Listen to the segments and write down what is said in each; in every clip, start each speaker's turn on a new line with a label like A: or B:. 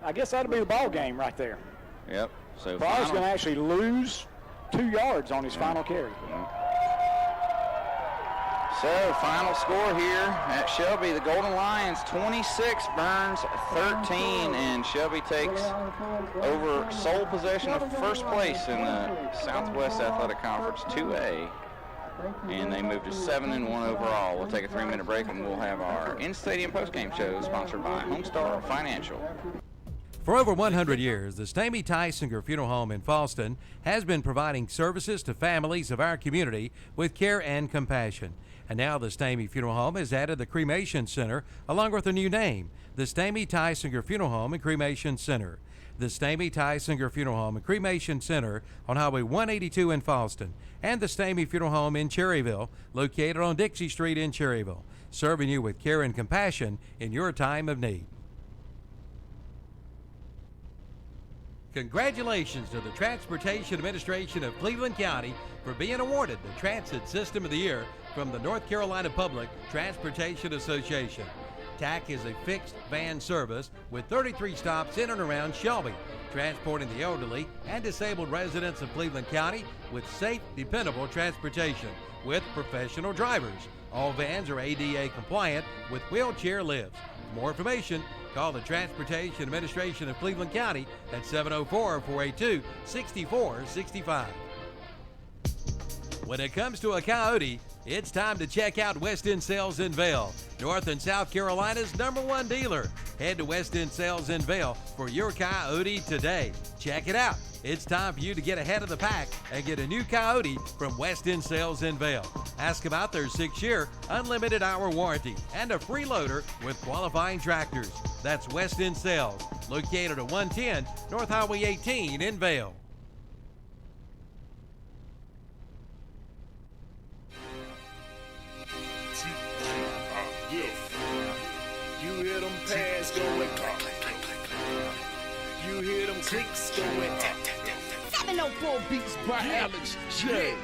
A: I guess that'll be the ball game right there.
B: Yep. So
A: Fry's going to actually lose 2 yards on his final carry.
B: So final score here at Shelby, the Golden Lions 26, Burns 13, and Shelby takes over sole possession of first place in the Southwest Athletic Conference 2A, and they move to 7-1 overall. We'll take a 3-minute break, and we'll have our in-stadium postgame show sponsored by Homestar Financial.
C: For over 100 years, the Stamey Tysinger Funeral Home in Falston has been providing services to families of our community with care and compassion. And now the Stamey Funeral Home has added the Cremation Center along with a new name, the Stamey Tysinger Funeral Home and Cremation Center. The Stamey Tysinger Funeral Home and Cremation Center on Highway 182 in Falston, and the Stamey Funeral Home in Cherryville, located on Dixie Street in Cherryville, serving you with care and compassion in your time of need. Congratulations to the Transportation Administration of Cleveland County for being awarded the Transit System of the Year from the North Carolina Public Transportation Association. TAC is a fixed van service with 33 stops in and around Shelby, transporting the elderly and disabled residents of Cleveland County with safe, dependable transportation with professional drivers. All vans are ADA compliant with wheelchair lifts. For more information, call the Transportation Administration of Cleveland County at 704-482-6465. When it comes to a coyote, it's time to check out West End Sales in Vail, North and South Carolina's #1 dealer. Head to West End Sales in Vail for your coyote today. Check it out. It's time for you to get ahead of the pack and get a new coyote from West End Sales in Vail. Ask about their 6-year unlimited hour warranty and a free loader with qualifying tractors. That's West End Sales, located at 110 North Highway 18 in Vail.
D: You hear them pads going clack, clack, clack, clack, clack. You hear them clicks going tap, tap, tap, tap. 704 beats by Alex J.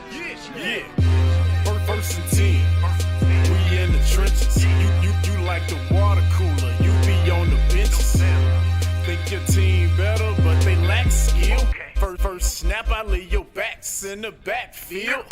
D: Yeah. First and 10. We in the trenches. You like the water cooler. You be on the benches. Think your team better, but they lack skill. First snap, I leave your backs in the backfield.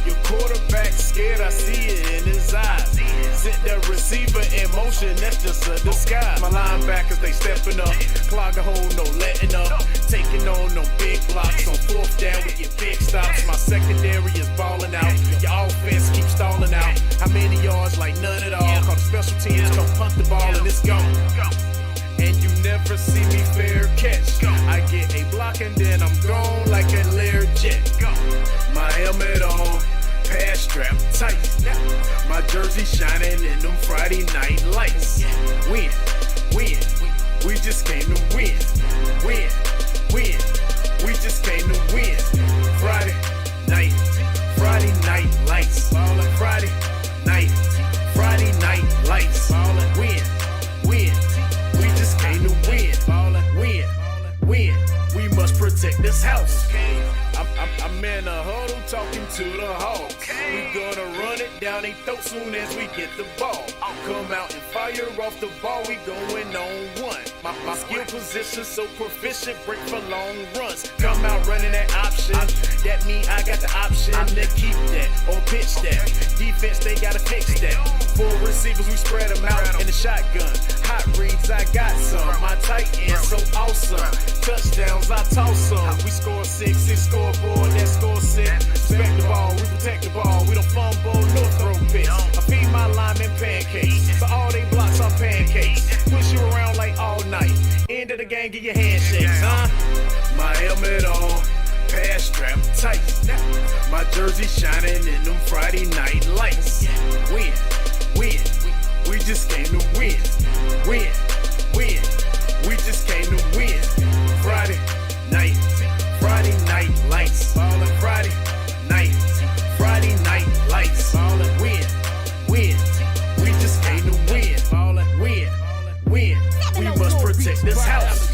D: Your quarterback scared, I see it in his eyes. Sent the receiver in motion, that's just a disguise. My linebackers, they stepping up. Clog a hole, no letting up. Taking on no big blocks. On 4th down, we get big stops. My secondary is balling out. Your offense keeps stalling out. How many yards? Like none at all. Call the special teams, come punt the ball and it's gone. And you never see me fair catch. I get a block and then I'm gone like a Lear jet. My helmet on, pass strap tight. My jersey shining in them Friday night lights. Win, we just came to win. Win, we just came to win. Friday night lights. Friday night lights. Win. We just came to win. We must protect this house. I'm in a huddle talking to the Hawks. We gonna run it down their throat soon as we get the ball. Come out and fire off the ball, we going on one. My skill position so proficient, break for long runs. Come out running that option. That mean I got the option to keep that or pitch that. Defense, they gotta fix that. 4 receivers, we spread them out in the shotgun. Hot reads, I got some. My tight end, so awesome. Touchdowns, I toss some. We score 6, scoreboard, that score 6. Respect the ball, we protect the ball. We don't fumble, no throw picks. I feed my linemen pancakes. For all they blocks, I'm pancakes. Push you around like all night. End of the game, get your handshakes, huh? My helmet on, pass strap tight. My jersey shining in them Friday night lights. Win. We just came to win. We just came to win. Friday night lights. Friday night lights. Win. We just came to win. Win. We must protect this house.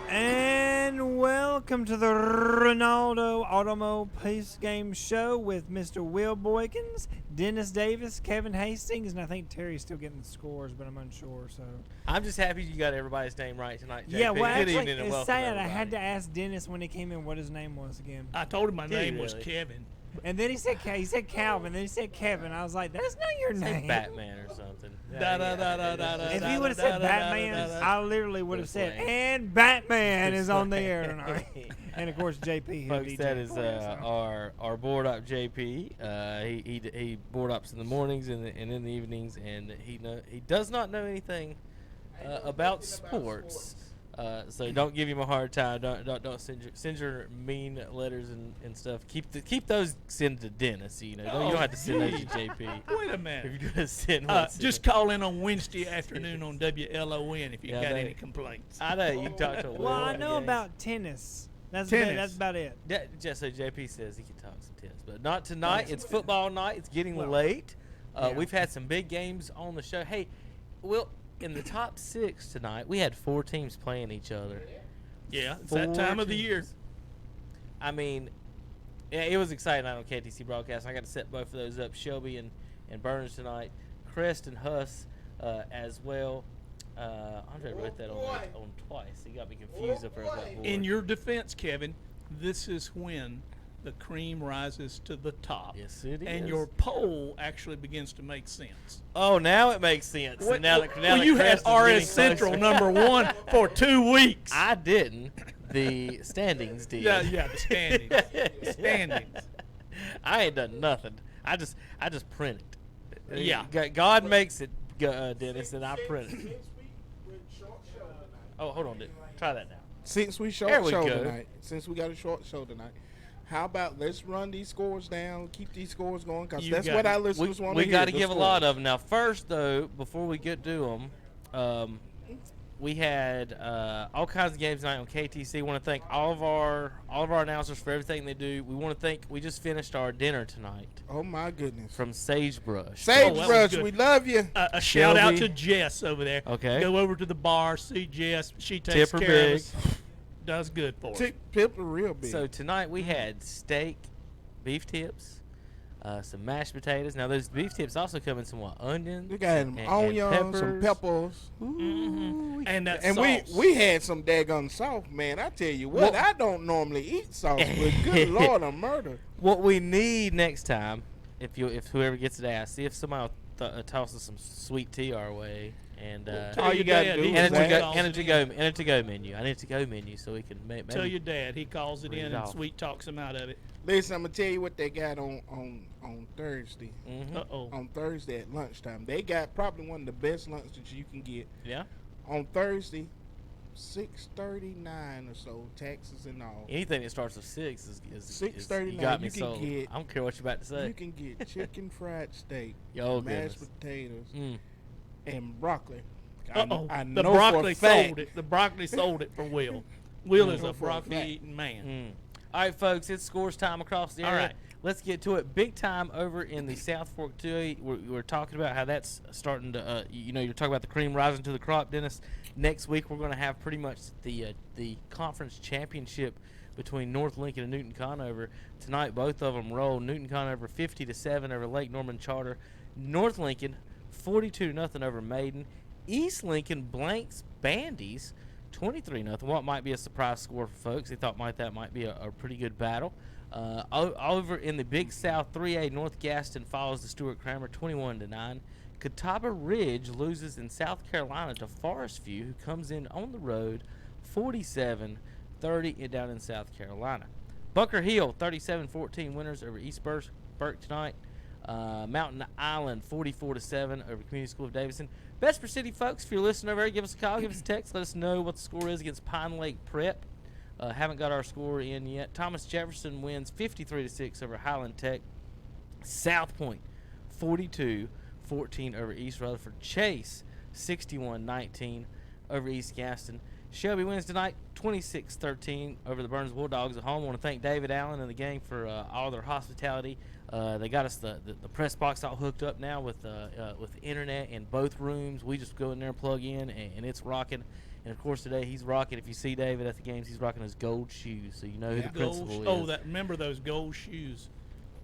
E: And welcome to the Renaldo Automo post-game show with Mr. Will Boykins, Dennis Davis, Kevin Hastings, and I think Terry's still getting the scores, but I'm unsure. So
F: I'm just happy you got everybody's name right tonight, JP.
E: yeah, well,
F: Good
E: actually,
F: evening and
E: it's
F: welcome,
E: sad.
F: everybody.
E: I had to ask Dennis when he came in what his name was again,
D: I told him my
F: Did he
D: name was
F: really?
D: Kevin.
E: and then he said Calvin, then he said Kevin. I was like, that's not your
F: Say
E: name.
F: Batman or something.
E: If he would have said Batman, I literally would have said, and Batman is on the air tonight. And of course, JP.
F: Folks,
E: DJ
F: that is
E: for us, so.
F: our board op JP. He board ops in the mornings and in the evenings, and he does not know anything about sports. So don't give him a hard time. Don't send your mean letters and stuff. Keep those sent to Dennis. You don't have to send those to JP.
D: Wait a minute.
F: If you're gonna send one,
D: Just call in on Wednesday afternoon on WLON if you
F: Yeah,
D: got
F: I know.
D: any complaints.
F: I know you can talk to him.
E: Well, I know about tennis. That's
D: Tennis.
E: about it.
F: Just so JP says he can talk some tennis, but not tonight. It's football night. It's getting late. We've had some big games on the show. Hey, Will, in the top 6 tonight, we had 4 teams playing each other.
D: Yeah, it's that time of the year.
F: I mean, yeah, it was exciting on KTC broadcast. I got to set both of those up. Shelby and Burns tonight. Crest and Huss as well. Andre wrote that on twice. He got me confused up there with that board.
D: In your defense, Kevin, this is when the cream rises to the top.
F: Yes, it
D: And
F: is.
D: your poll actually begins to make sense.
F: Oh, now it makes sense.
D: Well,
F: now that
D: you had
F: Crest is getting
D: RS Central
F: closer.
D: #1 for 2 weeks.
F: I didn't. The standings did.
D: Yeah, the standings. The standings.
F: I ain't done nothing. I just print it.
D: Yeah.
F: God makes it, Dennis, and I print it. Oh, hold on, dude. Try that now.
G: Since we
F: There we
G: show
F: go.
G: tonight, since we got a short show tonight, how about let's run these scores down, keep these scores going, because
D: You
G: that's
D: got
G: what
D: it.
G: our listeners want to
F: We
G: hear.
F: got to
G: the
F: give a lot
G: scores.
F: of them. Now, first, though, before we get to them, we had all kinds of games tonight on KTC. Want to thank all of our announcers for everything they do. We want to thank. We just finished our dinner tonight
G: Oh my goodness.
F: from Sagebrush.
D: that was
G: Sagebrush,
D: good.
G: we love you.
D: A shout out
F: Shelby.
D: to Jess over there.
F: Okay.
D: Go over to the bar, see Jess. She takes
F: Tip her
D: care
F: big.
D: of us. Does good for us.
G: Pip real big.
F: So tonight we had steak, beef tips, some mashed potatoes. Now those beef tips also come in some onions.
G: we got some
F: and
G: onions, some peppers.
D: And that
G: And
D: sauce.
G: we had some daggone sauce, man. I tell you what, I don't normally eat sauce, but good Lord of murder.
F: What we need next time, if whoever gets it asked, see if somebody will toss us some sweet tea our way. And
G: all you gotta do is
F: and
G: ask.
F: a to-go menu. I need a to-go menu so we can make.
D: Tell your dad. He calls it
F: Read
D: in
F: it
D: and
F: off.
D: sweet talks him out of it.
G: Listen, I'm gonna tell you what they got on Thursday.
F: Mm-hmm.
D: Uh-oh.
G: On Thursday at lunchtime, they got probably one of the best lunches you can get.
F: Yeah.
G: On Thursday, 6:39 or so, taxes and all.
F: Anything that starts with 6 is
G: $6.39,
F: you got me
G: you can
F: sold.
G: get-
F: I don't care what you're about to say.
G: You can get chicken fried steak,
F: Oh,
G: mashed
F: goodness.
G: potatoes,
F: Mm.
G: and broccoli.
D: Uh-oh.
G: I
D: The
G: know
D: broccoli
G: for a fact.
D: sold it. The broccoli sold it for Will. Will is
G: know
D: a
G: for a
D: broccoli
G: fact.
D: eating man.
F: Mm. All right, folks, it's scores time across the
D: All
F: area.
D: right.
F: Let's get to it. Big time over in the South Fork 2A. We're talking about how that's starting to, you're talking about the cream rising to the crop, Dennis. Next week, we're going to have pretty much the conference championship between North Lincoln and Newton Conover. Tonight, both of them roll. Newton Conover 50-7 over Lake Norman Charter. North Lincoln 42-0 over Maiden. East Lincoln blanks Bandies 23-0. What might be a surprise score for folks. They thought that might be a pretty good battle. Over in the Big South 3A, North Gaston follows the Stuart Cramer 21-9. Catawba Ridge loses in South Carolina to Forest View, who comes in on the road 47-30 down in South Carolina. Bunker Hill 37-14 winners over East Burke tonight. Mountain Island 44-7 over Community School of Davidson. Vesper City folks, if you're listening over there, give us a call, give us a text, let us know what the score is against Pine Lake Prep. Haven't got our score in yet. Thomas Jefferson wins 53-6 over Highland Tech. South Point 42-14 over East Rutherford. Chase 61-19 over East Gaston. Shelby wins tonight 26-13 over the Burns Bulldogs at home. I want to thank David Allen and the gang for all their hospitality. They got us the press box all hooked up now with the internet in both rooms. We just go in there and plug in, and it's rocking. And of course today he's rocking. If you see David at the games, he's rocking his gold shoes, so you know who the principal is.
H: Oh, remember those gold shoes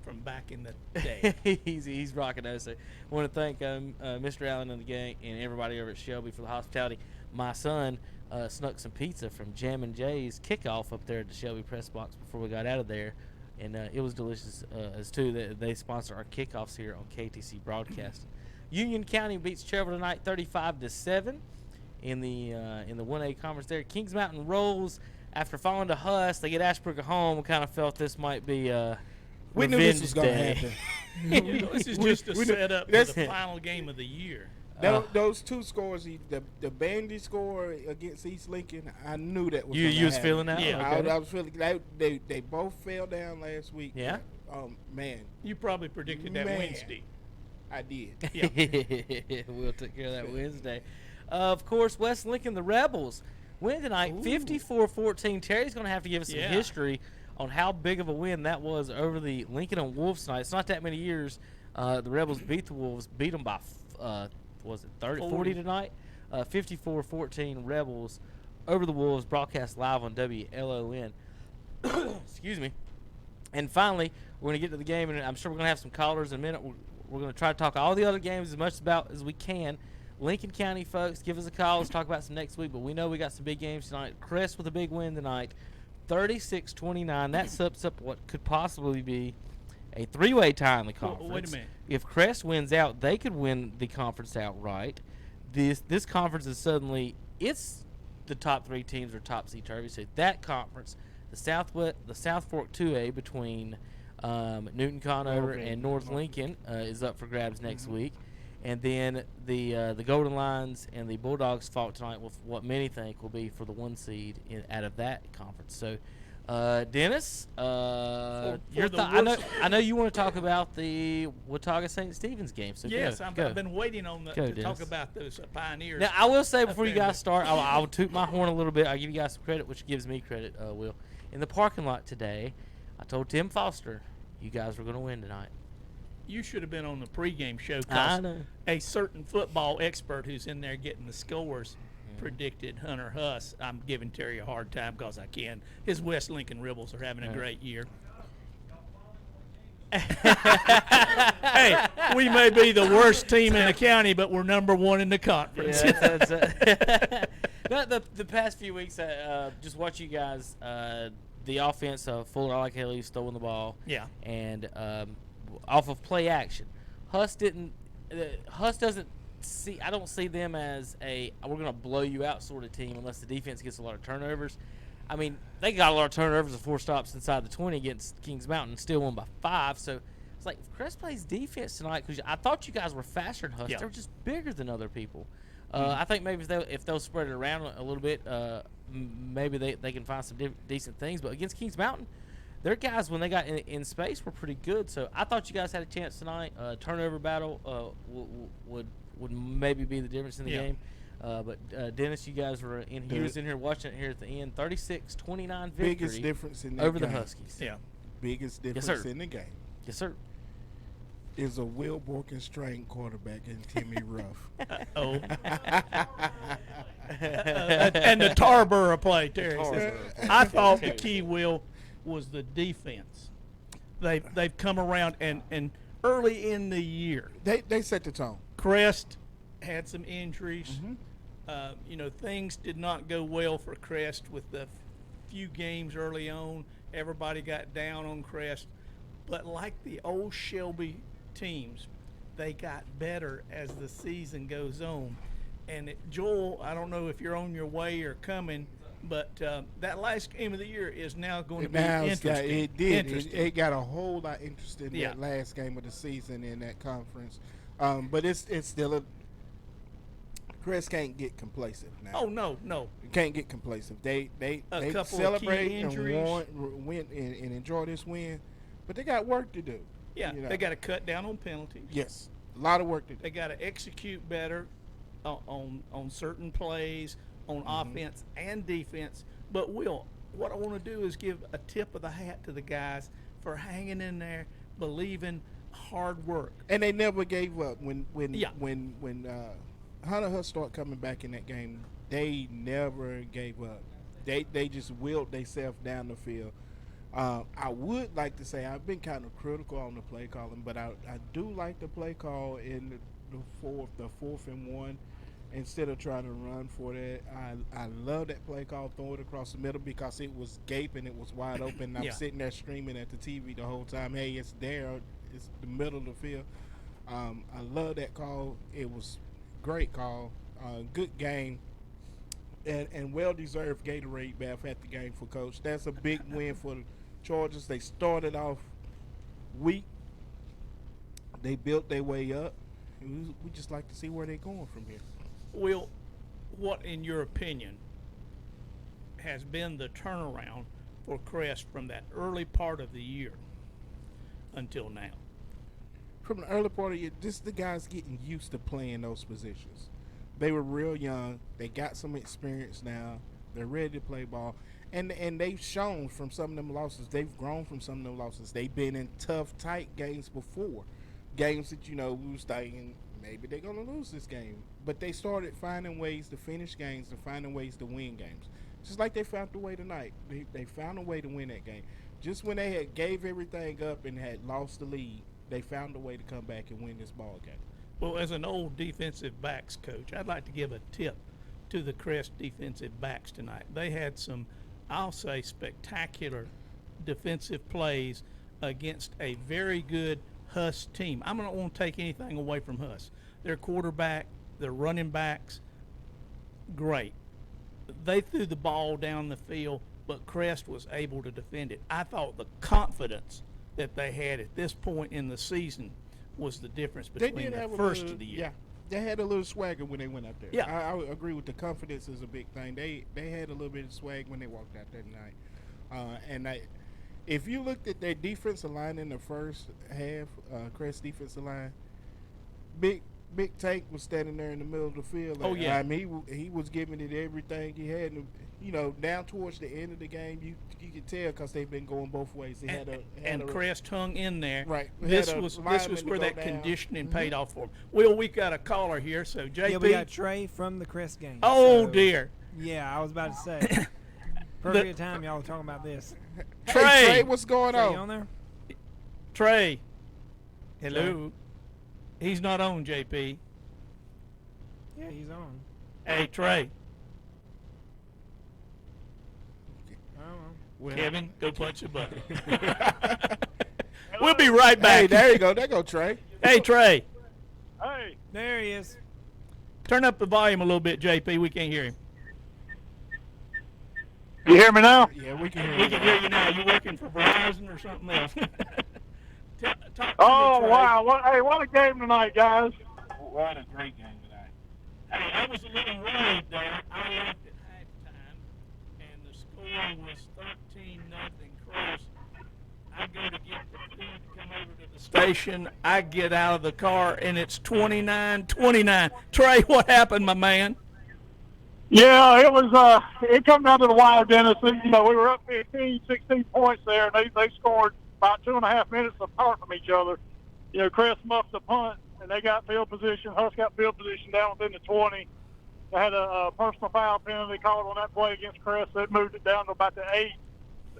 H: from back in the day?
F: he's rocking those. So I want to thank Mr. Allen and the gang and everybody over at Shelby for the hospitality. My son snuck some pizza from Jam and Jay's kickoff up there at the Shelby press box before we got out of there, and it was delicious as too. That they sponsor our kickoffs here on KTC Broadcasting. Union County beats Cherryville tonight, 35-7. In the 1A conference there. Kings Mountain rolls after falling to Huss. They get Ashbrook at home. We kind of felt this might be
G: We knew this was going to happen.
H: This is just a setup for the final game of the year.
G: Those two scores, the Bandy score against East Lincoln, I knew that was
F: you was
G: happen.
F: feeling that?
H: Yeah.
F: Okay.
G: I was feeling they both fell down last week.
F: Yeah?
G: Man.
H: You probably predicted that Wednesday.
G: I did.
H: Yeah.
F: We'll take care of that Wednesday. Of course, West Lincoln, the Rebels, win tonight, 54-14. Terry's going to have to give us some history on how big of a win that was over the Lincoln and Wolves tonight. It's not that many years. The Rebels beat the Wolves, beat them by, was it 40 tonight? 54-14 Rebels over the Wolves, broadcast live on WLON. Excuse me. And finally, we're going to get to the game, and I'm sure we're going to have some callers in a minute. We're going to try to talk all the other games as much about as we can. Lincoln County folks, give us a call. Let's talk about some next week. But we know we got some big games tonight. Crest with a big win tonight, 36-29. That sets up what could possibly be a three-way tie in the conference.
H: Wait a minute.
F: If Crest wins out, they could win the conference outright. This conference is suddenly it's the top three teams are top seed Turvey. So that conference, the South Fork 2A between Newton Conover and North Lincoln is up for grabs next week. And then the Golden Lions and the Bulldogs fought tonight with what many think will be for the 1 seed out of that conference. So, Dennis, I know you want to talk about the Watauga St. Stephen's game. So
H: yes,
F: go.
H: I've been waiting on to talk about those Pioneers.
F: Now, I will say before you guys start, I'll toot my horn a little bit. I'll give you guys some credit, which gives me credit, Will. In the parking lot today, I told Tim Foster, you guys were going to win tonight.
H: You should have been on the pregame show.
F: I know.
H: A certain football expert who's in there getting the scores predicted Hunter Huss. I'm giving Terry a hard time because I can. His West Lincoln Rebels are having a great year. Hey, we may be the worst team in the county, but we're number one in the conference.
F: Yeah, the past few weeks, just watch you guys. The offense, Fuller, I like Haley stolen the ball.
H: Yeah.
F: And off of play action, Huss doesn't see. I don't see them as we're going to blow you out sort of team unless the defense gets a lot of turnovers. I mean, they got a lot of turnovers of 4 stops inside the 20 against Kings Mountain, still won by 5. So it's like if Crest plays defense tonight, because I thought you guys were faster than Huss.
H: Yeah.
F: They're just bigger than other people. I think maybe if they'll spread it around a little bit, maybe they can find some decent things. But against Kings Mountain, their guys, when they got in space, were pretty good. So I thought you guys had a chance tonight. Turnover battle would maybe be the difference in the game. But Dennis, you guys were in. He was in here watching it here at the end. 36-29 victory.
G: Biggest difference in that
F: over
G: game.
F: the Huskies.
H: Yeah.
G: Biggest difference in the game.
F: Yes, sir.
G: Is a Will Borkenstrain quarterback in Timmy Ruff.
H: Oh. And the Tarboro play, Terry. I thought the key, Will, was the defense. They've come around and early in the year.
G: They set the tone.
H: Crest had some injuries. Things did not go well for Crest with the few games early on. Everybody got down on Crest. But like the old Shelby teams, they got better as the season goes on. And Joel, I don't know if you're on your way or coming, but that last game of the year is now going to be interesting.
G: It did. It got a whole lot interesting that last game of the season in that conference. But it's still Chris can't get complacent now.
H: Oh no.
G: Can't get complacent. They celebrate and win and enjoy this win, but they got work to do.
H: Yeah, they got to cut down on penalties.
G: Yes, a lot of work to do.
H: They got to execute better on certain plays, on offense and defense. But Will, what I want to do is give a tip of the hat to the guys for hanging in there, believing, hard work.
G: And they never gave up when Hunter Huss started coming back in that game, they never gave up. They just willed themselves down the field. I would like to say I've been kind of critical on the play calling, but I do like the play call in the fourth and one. Instead of trying to run for that, I love that play call, throw it across the middle because it was gaping, it was wide open. I'm sitting there screaming at the TV the whole time, hey, it's there, it's the middle of the field. I love that call. It was great call, good game, and well-deserved Gatorade bath at the game for Coach. That's a big win for the Chargers. They started off weak. They built their way up. We just like to see where they're going from here.
H: Will, what, in your opinion, has been the turnaround for Crest from that early part of the year until now?
G: From the early part of the year, just the guys getting used to playing those positions. They were real young. They got some experience now. They're ready to play ball. And they've shown from some of them losses. They've grown from some of them losses. They've been in tough, tight games before. Games that, we was thinking, maybe they're going to lose this game. But they started finding ways to finish games and finding ways to win games. Just like they found the way tonight. They found a way to win that game. Just when they had gave everything up and had lost the lead, they found a way to come back and win this ball game.
H: Well, as an old defensive backs coach, I'd like to give a tip to the Crest defensive backs tonight. They had some, I'll say, spectacular defensive plays against a very good Huss team. I'm not want to take anything away from Huss. Their quarterback, their running backs, great. They threw the ball down the field, but Crest was able to defend it. I thought the confidence that they had at this point in the season was the difference between the first of the year.
G: Yeah, they had a little swagger when they went out there.
H: Yeah.
G: I would agree with the confidence is a big thing. They had a little bit of swag when they walked out that night. If you looked at their defensive line in the first half, Crest defensive line, Big Tank was standing there in the middle of the field.
H: Oh, yeah.
G: I mean, he was giving it everything he had. And, down towards the end of the game, you could tell because they've been going both ways.
H: Crest hung in there.
G: Right.
H: This was where that conditioning paid off for them. Well, we got a caller here, so JP.
E: Yeah, we got Trey from the Crest game.
H: Oh,
E: so,
H: dear.
E: Yeah, I was about to say. Perfect time y'all were talking about this.
H: Trey.
G: Hey, Trey, what's going
E: Trey,
G: on?
E: you on there?
H: Trey. Hello. He's not on, JP.
E: Yeah, he's on.
H: Hey, Trey.
E: I don't know.
G: Well,
H: Kevin, go punch a button. We'll be right back.
G: Hey, there you go. There go Trey.
H: Hey, Trey.
A: Hey,
E: There he is.
H: Turn up the volume a little bit, JP. We can't hear him.
A: you hear me now?
G: Yeah, we can hear
H: We
G: you.
H: can hear you now. You working for Verizon or something else? Talk to
A: Oh,
H: me, Trey.
A: wow. What a game tonight, guys.
G: What a great game tonight.
H: Hey, I was a little worried there. I left at halftime, and the score was 13-0 Crest. I go to get the food to come over to the station. I get out of the car, and it's 29-29. Trey, what happened, my man?
A: Yeah, it was. It come down to the wire, Dennis. We were up 15, 16 points there, and they scored about 2.5 minutes apart from each other. Crest muffed the punt, and they got field position. Huss got field position down within the 20. They had a personal foul penalty called on that play against Crest. That moved it down to about the 8.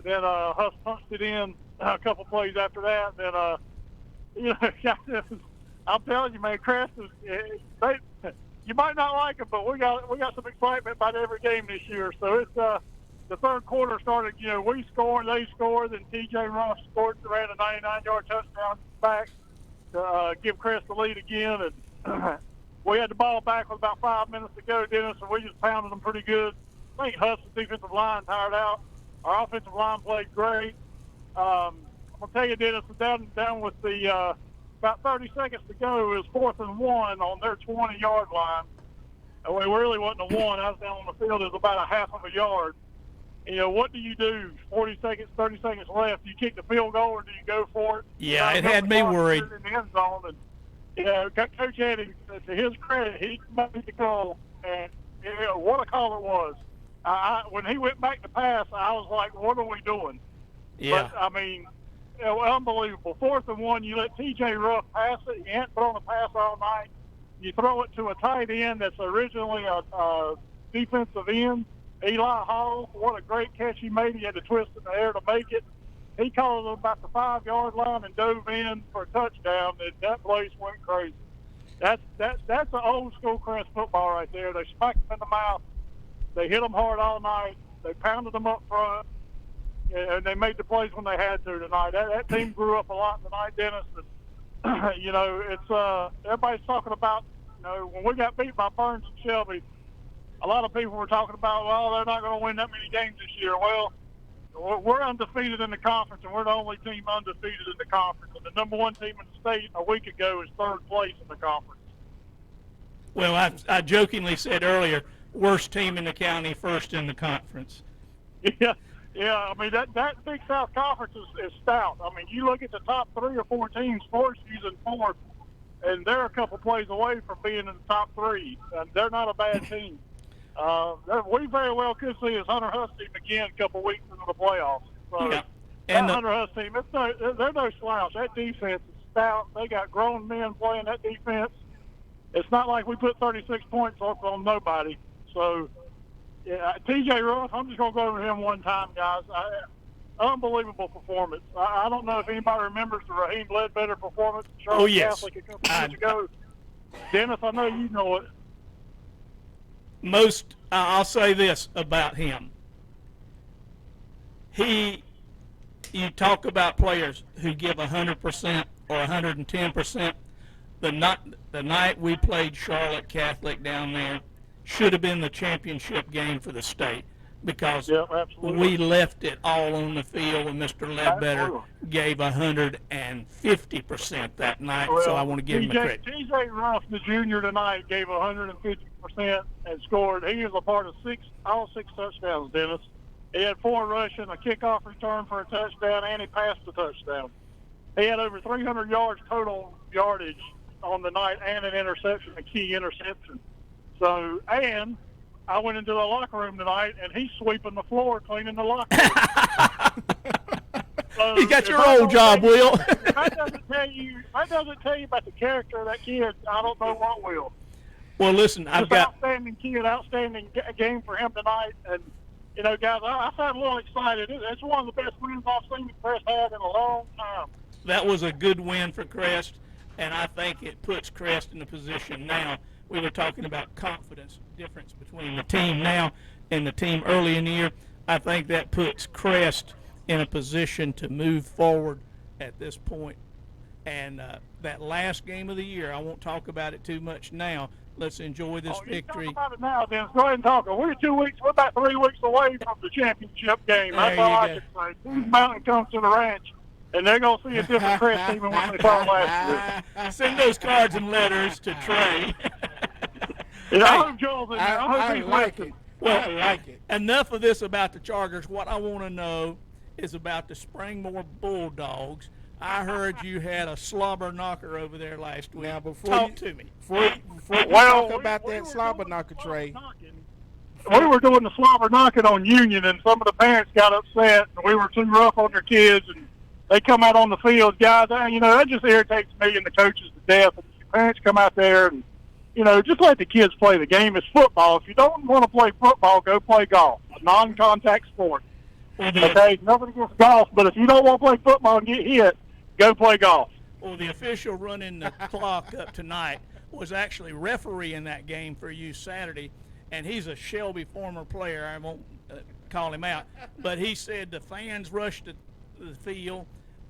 A: Then Huss punched it in a couple plays after that. Then, I'm telling you, man, Crest is. You might not like them, but we got some excitement about every game this year. So it's the third quarter started. We scored, they scored, then T.J. Ross scored, ran a 99-yard touchdown back to give Crest the lead again, and we had the ball back with about 5 minutes to go, Dennis, and we just pounded them pretty good. I think Huss's defensive line tired out. Our offensive line played great. I'm gonna tell you, Dennis, down with the. About 30 seconds to go, it was 4th and 1 on their 20-yard line. And we really wasn't a one. I was down on the field. It was about a half of a yard. What do you do? 40 seconds, 30 seconds left. Do you kick the field goal or do you go for it?
H: Yeah, it had me worried.
A: In the end zone. And, Coach Eddie, to his credit, he made the call. And what a call it was. When he went back to pass, I was like, what are we doing?
H: Yeah.
A: But, unbelievable. 4th and 1, you let T.J. Ruff pass it. You hadn't put on a pass all night. you throw it to a tight end that's originally a defensive end. Eli Hall, what a great catch he made. He had to twist in the air to make it. He caught it about the 5-yard line and dove in for a touchdown, and that place went crazy. That's an old school Crest football right there. They smacked them in the mouth. They hit them hard all night. They pounded them up front, and they made the plays when they had to tonight. That team grew up a lot tonight, Dennis. And, you know, it's everybody's talking about, you know, when we got beat by Burns and Shelby, a lot of people were talking about, well, they're not going to win that many games this year. Well, we're undefeated in the conference, and we're the only team undefeated in the conference. And the number one team in the state a week ago is third place in the conference.
H: Well, I jokingly said earlier, worst team in the county, first in the conference.
A: Yeah. I mean, that Big South Conference is stout. I mean, you look at the top 3 or 4 teams, Forest using 4th, and they're a couple plays away from being in the top 3. And they're not a bad team. We very well could see this Hunter Huss team again a couple weeks into the playoffs. So
H: Yeah.
A: And that Hunter Huss team, they're no slouch. That defense is stout. They got grown men playing that defense. It's not like we put 36 points up on nobody. So, yeah, TJ Ruff, I'm just going to go over him one time, guys. Unbelievable performance. I don't know if anybody remembers the Raheem Ledbetter performance in Charlotte Catholic a couple years ago. Dennis, I know you know it.
H: I'll say this about him. You talk about players who give 100% or 110%. The night we played Charlotte Catholic down there should have been the championship game for the state because we left it all on the field, and Mr. Ledbetter gave 150% that night, so I want to give him the credit.
A: TJ Ruff, the junior tonight, gave 150% and scored. He was a part of all six touchdowns, Dennis. He had 4 rushing, a kickoff return for a touchdown, and he passed a touchdown. He had over 300 yards total yardage on the night and an interception, a key interception. So, and I went into the locker room tonight, and he's sweeping the floor, cleaning the locker room. So
H: you got your old job, Will.
A: If that doesn't tell you about the character of that kid, I don't know what will.
H: Well, listen, I've got
A: outstanding kid, outstanding game for him tonight, and you know, guys, I sound a little excited. It's one of the best wins I've seen the Crest had in a long time.
H: That was a good win for Crest, and I think it puts Crest in a position now. We were talking about confidence difference between the team now and the team early in the year. I think that puts Crest in a position to move forward at this point. And that last game of the year, I won't talk about it too much now. Let's enjoy this victory.
A: Talk about it now, Dennis. Go ahead and talk. We're about 3 weeks away from the championship game. That's all I can say. Who's Mountain comes to the ranch, and they're going to see a different Crest team than what they saw last year.
H: Send those cards and letters to Trey.
A: I hope Joel's in there. I hope he's
G: like
A: listening.
H: Well, I like it. Enough of this about the Chargers. What I want to know is about the Springmore Bulldogs. I heard you had a slobber knocker over there last week.
G: Now,
H: Talk to me.
G: Before we talk about that slobber knocker, Trey.
A: We were doing the slobber knocking on Union, and some of the parents got upset, and we were too rough on their kids, and they come out on the field. Guys, you know, that just irritates me and the coaches to death. And the parents come out there and, you know, just let the kids play. The game is football. If you don't want to play football, go play golf, a non-contact sport. Okay, nothing against golf, but if you don't want to play football and get hit, go play golf.
H: Well, the official running the clock up tonight was actually refereeing that game for you Saturday, and he's a Shelby former player. I won't call him out, but he said the fans rushed the field,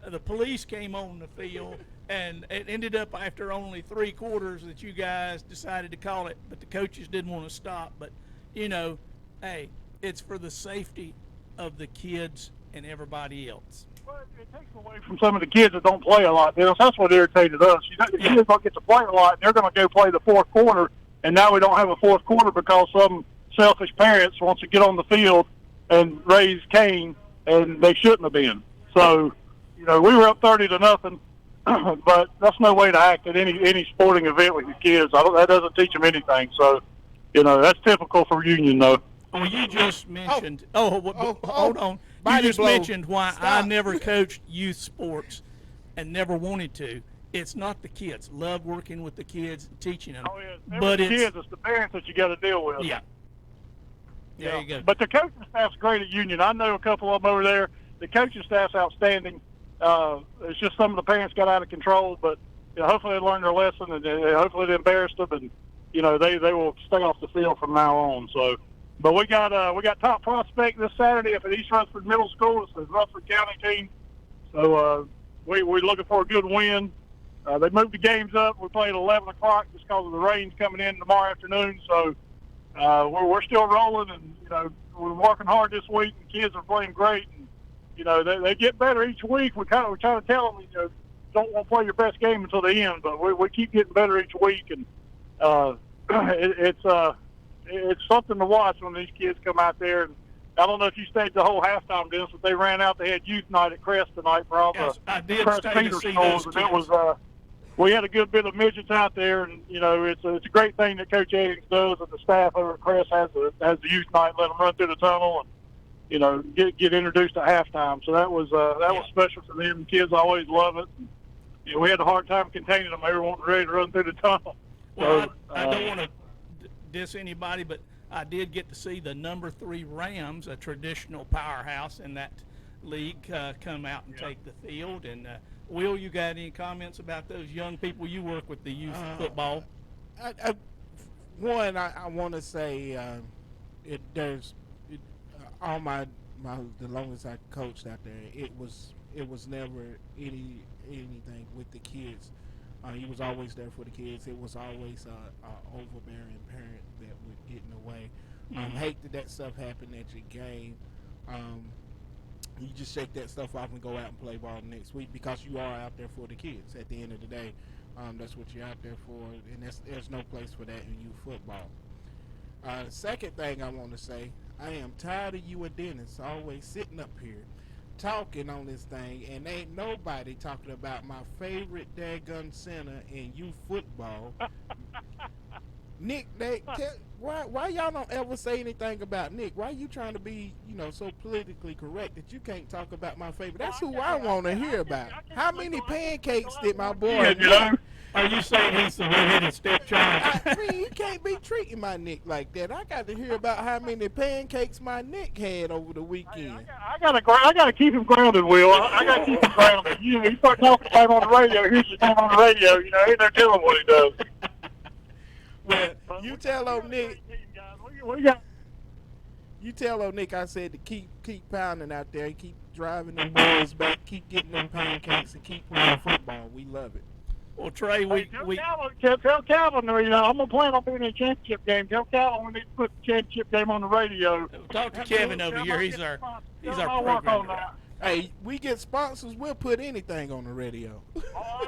H: the police came on the field, and it ended up after only 3 quarters that you guys decided to call it, but the coaches didn't want to stop. But, you know, hey, it's for the safety of the kids and everybody else.
A: Well, it takes away from some of the kids that don't play a lot. You know, that's what irritated us. You know, the kids don't get to play a lot, and they're going to go play the fourth quarter, and now we don't have a fourth quarter because some selfish parents wants to get on the field and raise Cain, and they shouldn't have been. So, you know, we were up 30-0, but that's no way to act at any sporting event with your kids. That doesn't teach them anything. So, you know, that's typical for Union, though.
H: Well, you just mentioned. Hold on. You just mentioned why I never coached youth sports and never wanted to. it's not the kids. Love working with the kids, teaching them.
A: Oh, yeah. It's
H: But
A: the
H: it's
A: kids, it's the parents that you got to deal with.
H: yeah. There you go.
A: But the coaching staff's great at Union. I know a couple of them over there. The coaching staff's outstanding. It's just some of the parents got out of control, but hopefully they learned their lesson, and hopefully they embarrassed them, and they will stay off the field from now on. So, but we got top prospect this Saturday up at East Rutherford Middle School. It's the Rutherford County team. So we're looking for a good win. They moved the games up. We played at 11 o'clock just because of the rains coming in tomorrow afternoon. So we're still rolling, and we're working hard this week. The kids are playing great, and they get better each week. We try to tell them don't want to play your best game until the end, but we keep getting better each week, and it's something to watch when these kids come out there. And I don't know if you stayed the whole halftime, Dennis, but they ran out. They had youth night at Crest tonight for all
H: I
A: the
H: did
A: Crest
H: stay to
A: Feeder
H: see
A: schools,
H: those
A: and it
H: kids.
A: was we had a good bit of midgets out there, and it's a great thing that Coach Eggins does, and the staff over at Crest has the youth night, let them run through the tunnel, and get introduced at halftime. So that was special for them. Kids always love it. And, we had a hard time containing them. They were wanting ready to run through the tunnel.
H: Well,
A: So,
H: I don't want to diss anybody, but I did get to see the number 3 Rams, a traditional powerhouse in that league, come out and take the field. And Will, you got any comments about those young people you work with, the youth football?
G: I want to say all the longest I coached out there, it was never anything with the kids. He was always there for the kids. It was always a overbearing parent that would get in the way. Hate that stuff happened at your game. You just shake that stuff off and go out and play ball next week, because you are out there for the kids. At the end of the day, that's what you're out there for, and there's no place for that in youth football. The second thing I want to say, I am tired of you and Dennis always sitting up here talking on this thing, and ain't nobody talking about my favorite daggone center in youth football. Nick, why y'all don't ever say anything about Nick? Why you trying to be, so politically correct that you can't talk about my favorite? That's who I want to hear about. How many pancakes did my boy Nick?
H: Are you saying he's the redheaded stepchild?
G: I mean, you can't be treating my Nick like that. I got to hear about how many pancakes my Nick had over the weekend.
A: I gotta keep him grounded, Will. I gotta keep him grounded. You start talking about him on the radio. Here's your name on the radio. Ain't no telling what he does.
G: Well, you tell old Nick. You tell old Nick I said to keep pounding out there, keep driving them boys back, keep getting them pancakes, and keep playing football. We love it.
H: Well, Trey,
A: tell Calvin, I'm gonna plan on being in a championship game. Tell Calvin we need to put the championship game on the radio.
H: Talk to Kevin over here. He's our program guy.
G: Hey, we get sponsors, we'll put anything on the radio.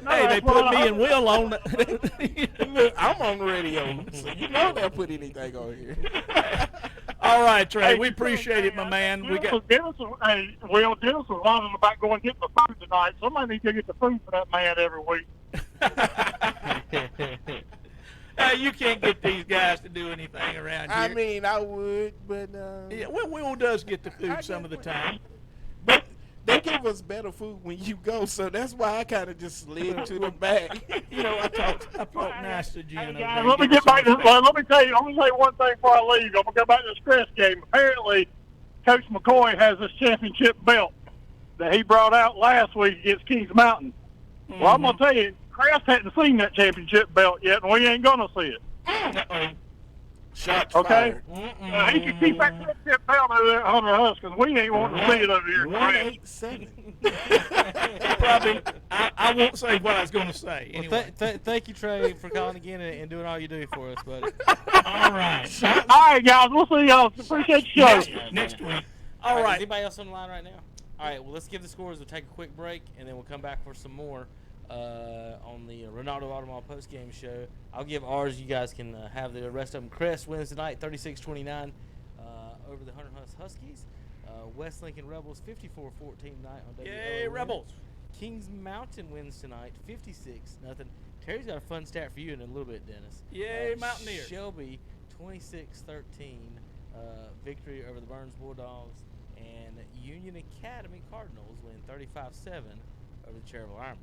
H: Hey, they put me and Will on.
G: Look, I'm on the radio, so they'll put anything on here.
H: All right, Trey, we appreciate it, my man.
A: Dennis was lying about going and getting the food tonight. Somebody needs to get the food for that man every week.
H: You can't get these guys to do anything around here.
G: I mean, I would, but
H: Will does get the food some of the time.
G: But they give us better food when you go, so that's why I kind of just slid to the back.
H: I talked nice to Gino.
A: Let me get back to let me tell you. I'm gonna say one thing before I leave. I'm gonna go back to this Crest game. Apparently, Coach McCoy has this championship belt that he brought out last week against Kings Mountain. Mm-hmm. Well, I'm gonna tell you, Crest hadn't seen that championship belt yet, and we ain't gonna see it.
H: Uh-oh.
G: Shots
A: okay?
G: fired.
A: He can keep that championship belt over there at Hunter Husk, because we ain't wanting to see it over here.
G: 187.
H: Probably. I won't say what I was going to say. Anyway.
F: Well, thank you, Trey, for calling again and doing all you do for us, buddy.
H: All right.
A: All right, guys. We'll see y'all. Appreciate the show.
H: Next week.
F: All right. Is anybody else on the line right now? All right. Well, let's give the scores. We'll take a quick break, and then we'll come back for some more on the Renaldo Automall post-game show. I'll give ours. You guys can have the rest of them. Crest wins tonight, 36-29 over the Hunter Husk Huskies. West Lincoln Rebels, 54-14 tonight on WO.
H: Yay, Rebels!
F: Kings Mountain wins tonight, 56-0. Terry's got a fun stat for you in a little bit, Dennis.
H: Yay, Mountaineers!
F: Shelby, 26-13 victory over the Burns Bulldogs, and Union Academy Cardinals win 35-7 over the Cherryville Ironmen.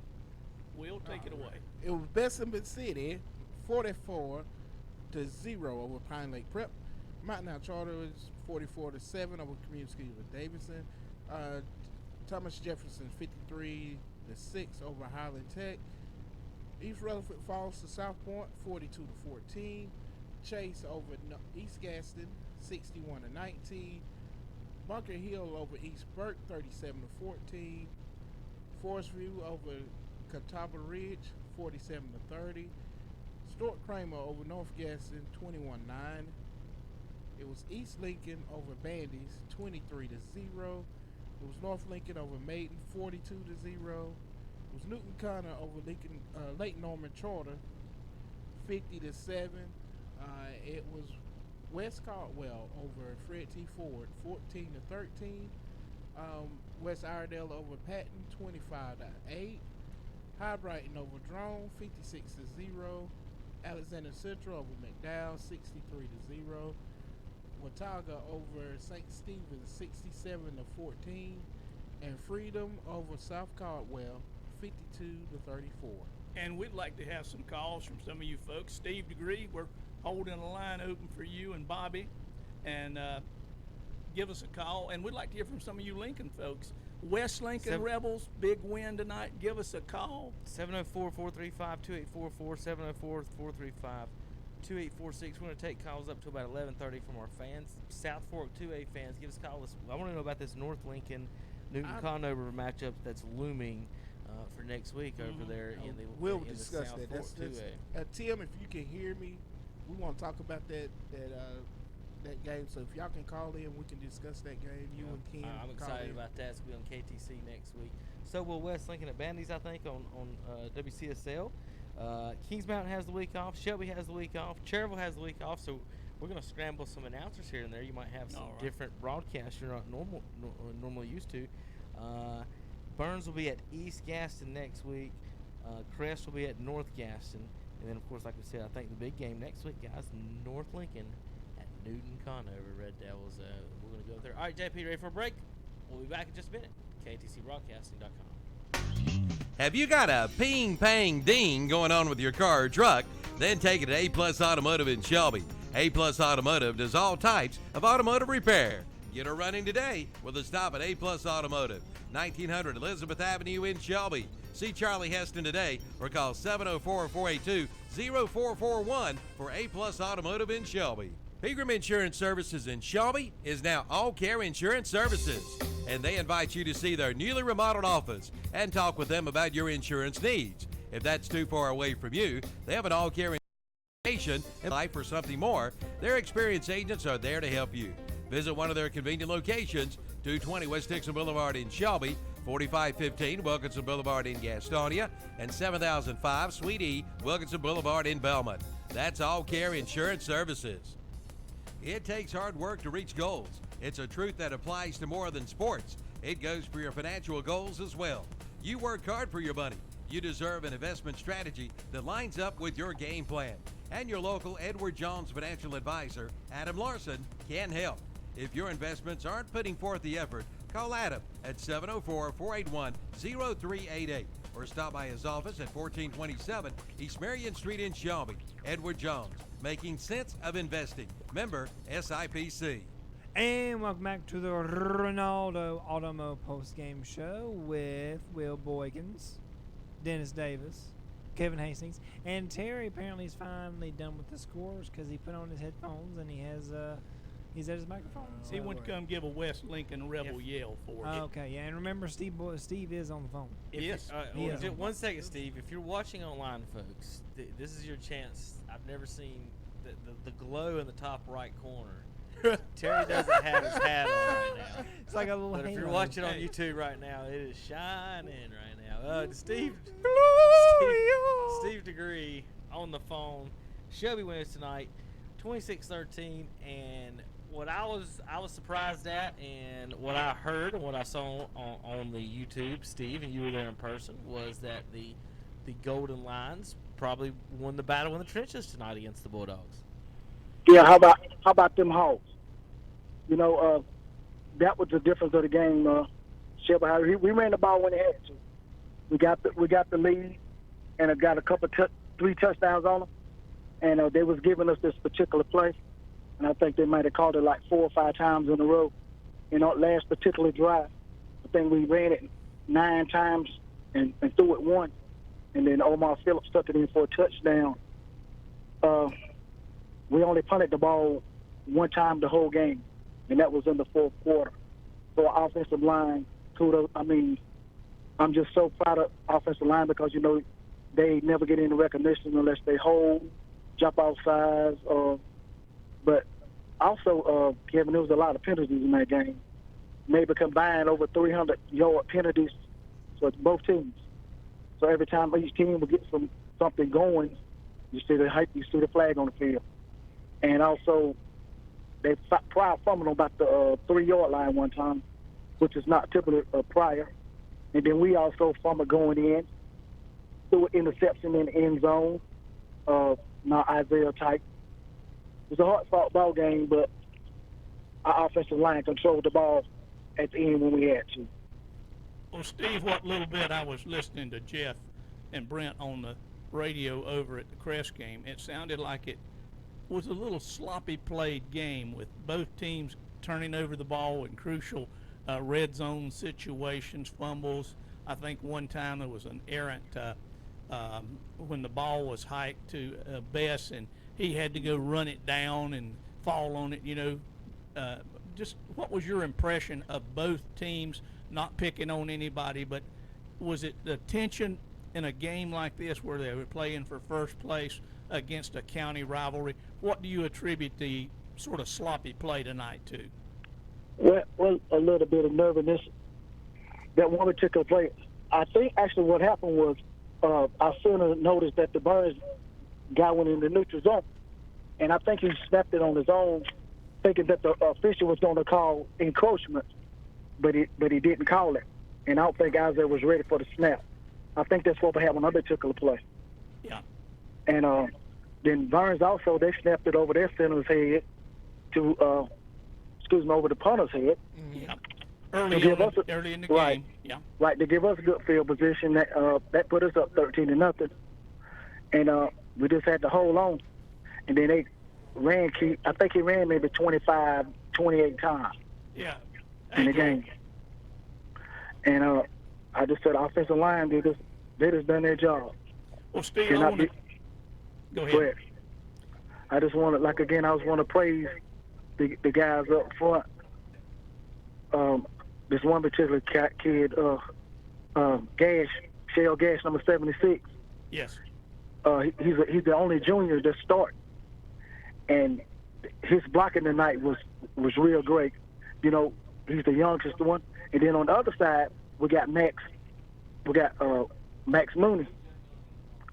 H: Will, take it away.
G: It was Bessemer City, 44-0 over Pine Lake Prep. Mountain High Charter was 44-7 over Community Schools with Davidson. Thomas Jefferson 53-6 over Highland Tech. East Rutherford falls to South Point 42-14. Chase over East Gaston 61-19. Bunker Hill over East Burke 37-14. Forest View over Catawba Ridge 47-30. Stuart Kramer over North Gaston 21-9. It was East Lincoln over Bandy's 23-0. It was North Lincoln over Maiden 42-0. It was Newton Connor over Lincoln Lake Norman Charter 50-7. It was West Caldwell over Fred T. Ford 14-13. West Iredale over Patton 25-8. High Brighton over Drone 56-0. Alexander Central over McDowell 63-0. Watauga over St. Stephen's 67-14. And Freedom over South Caldwell 52-34.
H: And we'd like to have some calls from some of you folks. Steve DeGree, we're holding a line open for you and Bobby. And give us a call. And we'd like to hear from some of you Lincoln folks. West Lincoln Rebels, big win tonight. Give us a call.
F: 704-435-2844, 704-435-2846. We're going to take calls up to about 11:30 from our fans. South Fork 2A fans, give us a call. I want to know about this North Lincoln Newton Conover matchup that's looming for next week over there in the
G: We'll
F: in
G: discuss
F: the South
G: that.
F: Fork
G: That's
F: 2A.
G: Tim, if you can hear me, we want to talk about that game. So if y'all can call in, we can discuss that game. You and Ken.
F: I'm
G: call
F: excited
G: in.
F: about that. It's going to be on KTC next week. So will West Lincoln at Bandy's, I think, on WCSL. Kings Mountain has the week off. Shelby has the week off. Cherryville has the week off. So we're going to scramble some announcers here and there. You might have some different broadcasts you're not normally used to. Burns will be at East Gaston next week. Crest will be at North Gaston. And then, of course, like we said, I think the big game next week, guys, North Lincoln at Newton Conover, Red Devils. We're going to go there. All right, JP, ready for a break? We'll be back in just a minute. KTCBroadcasting.com.
C: Have you got a ping, pang, ding going on with your car or truck? Then take it to A-Plus Automotive in Shelby. A-Plus Automotive does all types of automotive repair. Get her running today with a stop at A-Plus Automotive, 1900 Elizabeth Avenue in Shelby. See Charlie Heston today or call 704-482-0441 for A-Plus Automotive in Shelby. Pegram Insurance Services in Shelby is now All Care Insurance Services, and they invite you to see their newly remodeled office and talk with them about your insurance needs. If that's too far away from you, they have an All Care and life for something more. Their experienced agents are there to help you. Visit one of their convenient locations, 220 West Dixon Boulevard in Shelby, 4515 Wilkinson Boulevard in Gastonia, and 7005 Suite E Wilkinson Boulevard in Belmont. That's All Care Insurance Services. It takes hard work to reach goals. It's a truth that applies to more than sports. It goes for your financial goals as well. You work hard for your money. You deserve an investment strategy that lines up with your game plan. And your local Edward Jones financial advisor, Adam Larson, can help. If your investments aren't putting forth the effort, call Adam at 704-481-0388 or stop by his office at 1427 East Marion Street in Shelby. Edward Jones, making sense of investing. Member SIPC.
E: And welcome back to the Renaldo Automo postgame show with Will Boykins, Dennis Davis, Kevin Hastings, and Terry apparently is finally done with the scores because he put on his headphones and he's at his microphone.
H: He went to come give a West Lincoln Rebel yell for us.
E: Okay, yeah, and remember Steve is on the phone.
H: Yes.
F: Just 1 second, Steve. If you're watching online, folks, this is your chance. I've never seen the glow in the top right corner. Terry doesn't have his hat on right now.
E: It's like a little
F: But if you're
E: halo.
F: watching on YouTube right now, it is shining right now. Steve DeGree on the phone. Shelby wins tonight, 26-13, and what I was surprised at, and what I heard and what I saw on the YouTube, Steve, and you were there in person, was that the Golden Lions probably won the battle in the trenches tonight against the Bulldogs.
I: Yeah, how about them Hawks? You know, that was the difference of the game. Shelby, we ran the ball when they had to. We got the lead, and it got a couple 3 touchdowns on them. And they was giving us this particular play, and I think they might have called it like 4 or 5 times in a row. Last particular drive, I think we ran it 9 times and threw it 1, and then Omar Phillips stuck it in for a touchdown. We only punted the ball 1 time the whole game, and that was in the 4th quarter. So our offensive line, kudos. I mean, I'm just so proud of offensive line because, they never get any recognition unless they hold, jump off sides. But also, Kevin, there was a lot of penalties in that game. Maybe combined over 300-yard penalties for both teams. So every time each team would get something going, you see the flag on the field. And also, they prior fumbled on about the 3-yard line one time, which is not typical prior. And then we also fumbled going in, threw an interception in the end zone. Now Isaiah type. It was a hard-fought ball game, but our offensive line controlled the ball at the end when we had to.
H: Well, Steve, what little bit I was listening to Jeff and Brent on the radio over at the Crest game, it sounded like it was a little sloppy played game with both teams turning over the ball in crucial red zone situations, fumbles. I think one time there was an errant when the ball was hiked to Bess, and he had to go run it down and fall on it. Just what was your impression of both teams? Not picking on anybody, but was it the tension in a game like this where they were playing for first place against a county rivalry? What do you attribute the sort of sloppy play tonight to?
I: Well, a little bit of nervousness. That one particular play, I think actually what happened was our center noticed that the Burns guy went in the neutral zone, and I think he snapped it on his own, thinking that the official was going to call encroachment, but he didn't call it. And I don't think Isaiah was ready for the snap. I think that's what happened on another particular play.
H: Yeah.
I: And then Burns also, they snapped it over their center's head to, over the punter's head.
H: Yeah. Early in the
I: right,
H: game. Yeah.
I: Right, to give us a good field position. That put us up 13-0. And we just had to hold on. And then they ran, I think he ran maybe 25, 28 times.
H: Yeah.
I: In the game. And I just said, offensive line, they just done their job.
H: Well, Steve,
I: go
H: ahead.
I: Go ahead. I just want to praise the guys up front. This one particular kid, Shell Gash, number 76.
H: Yes.
I: He's the only junior that start, and his blocking tonight was real great. He's the youngest one, and then on the other side we got Max. We got Max Mooney,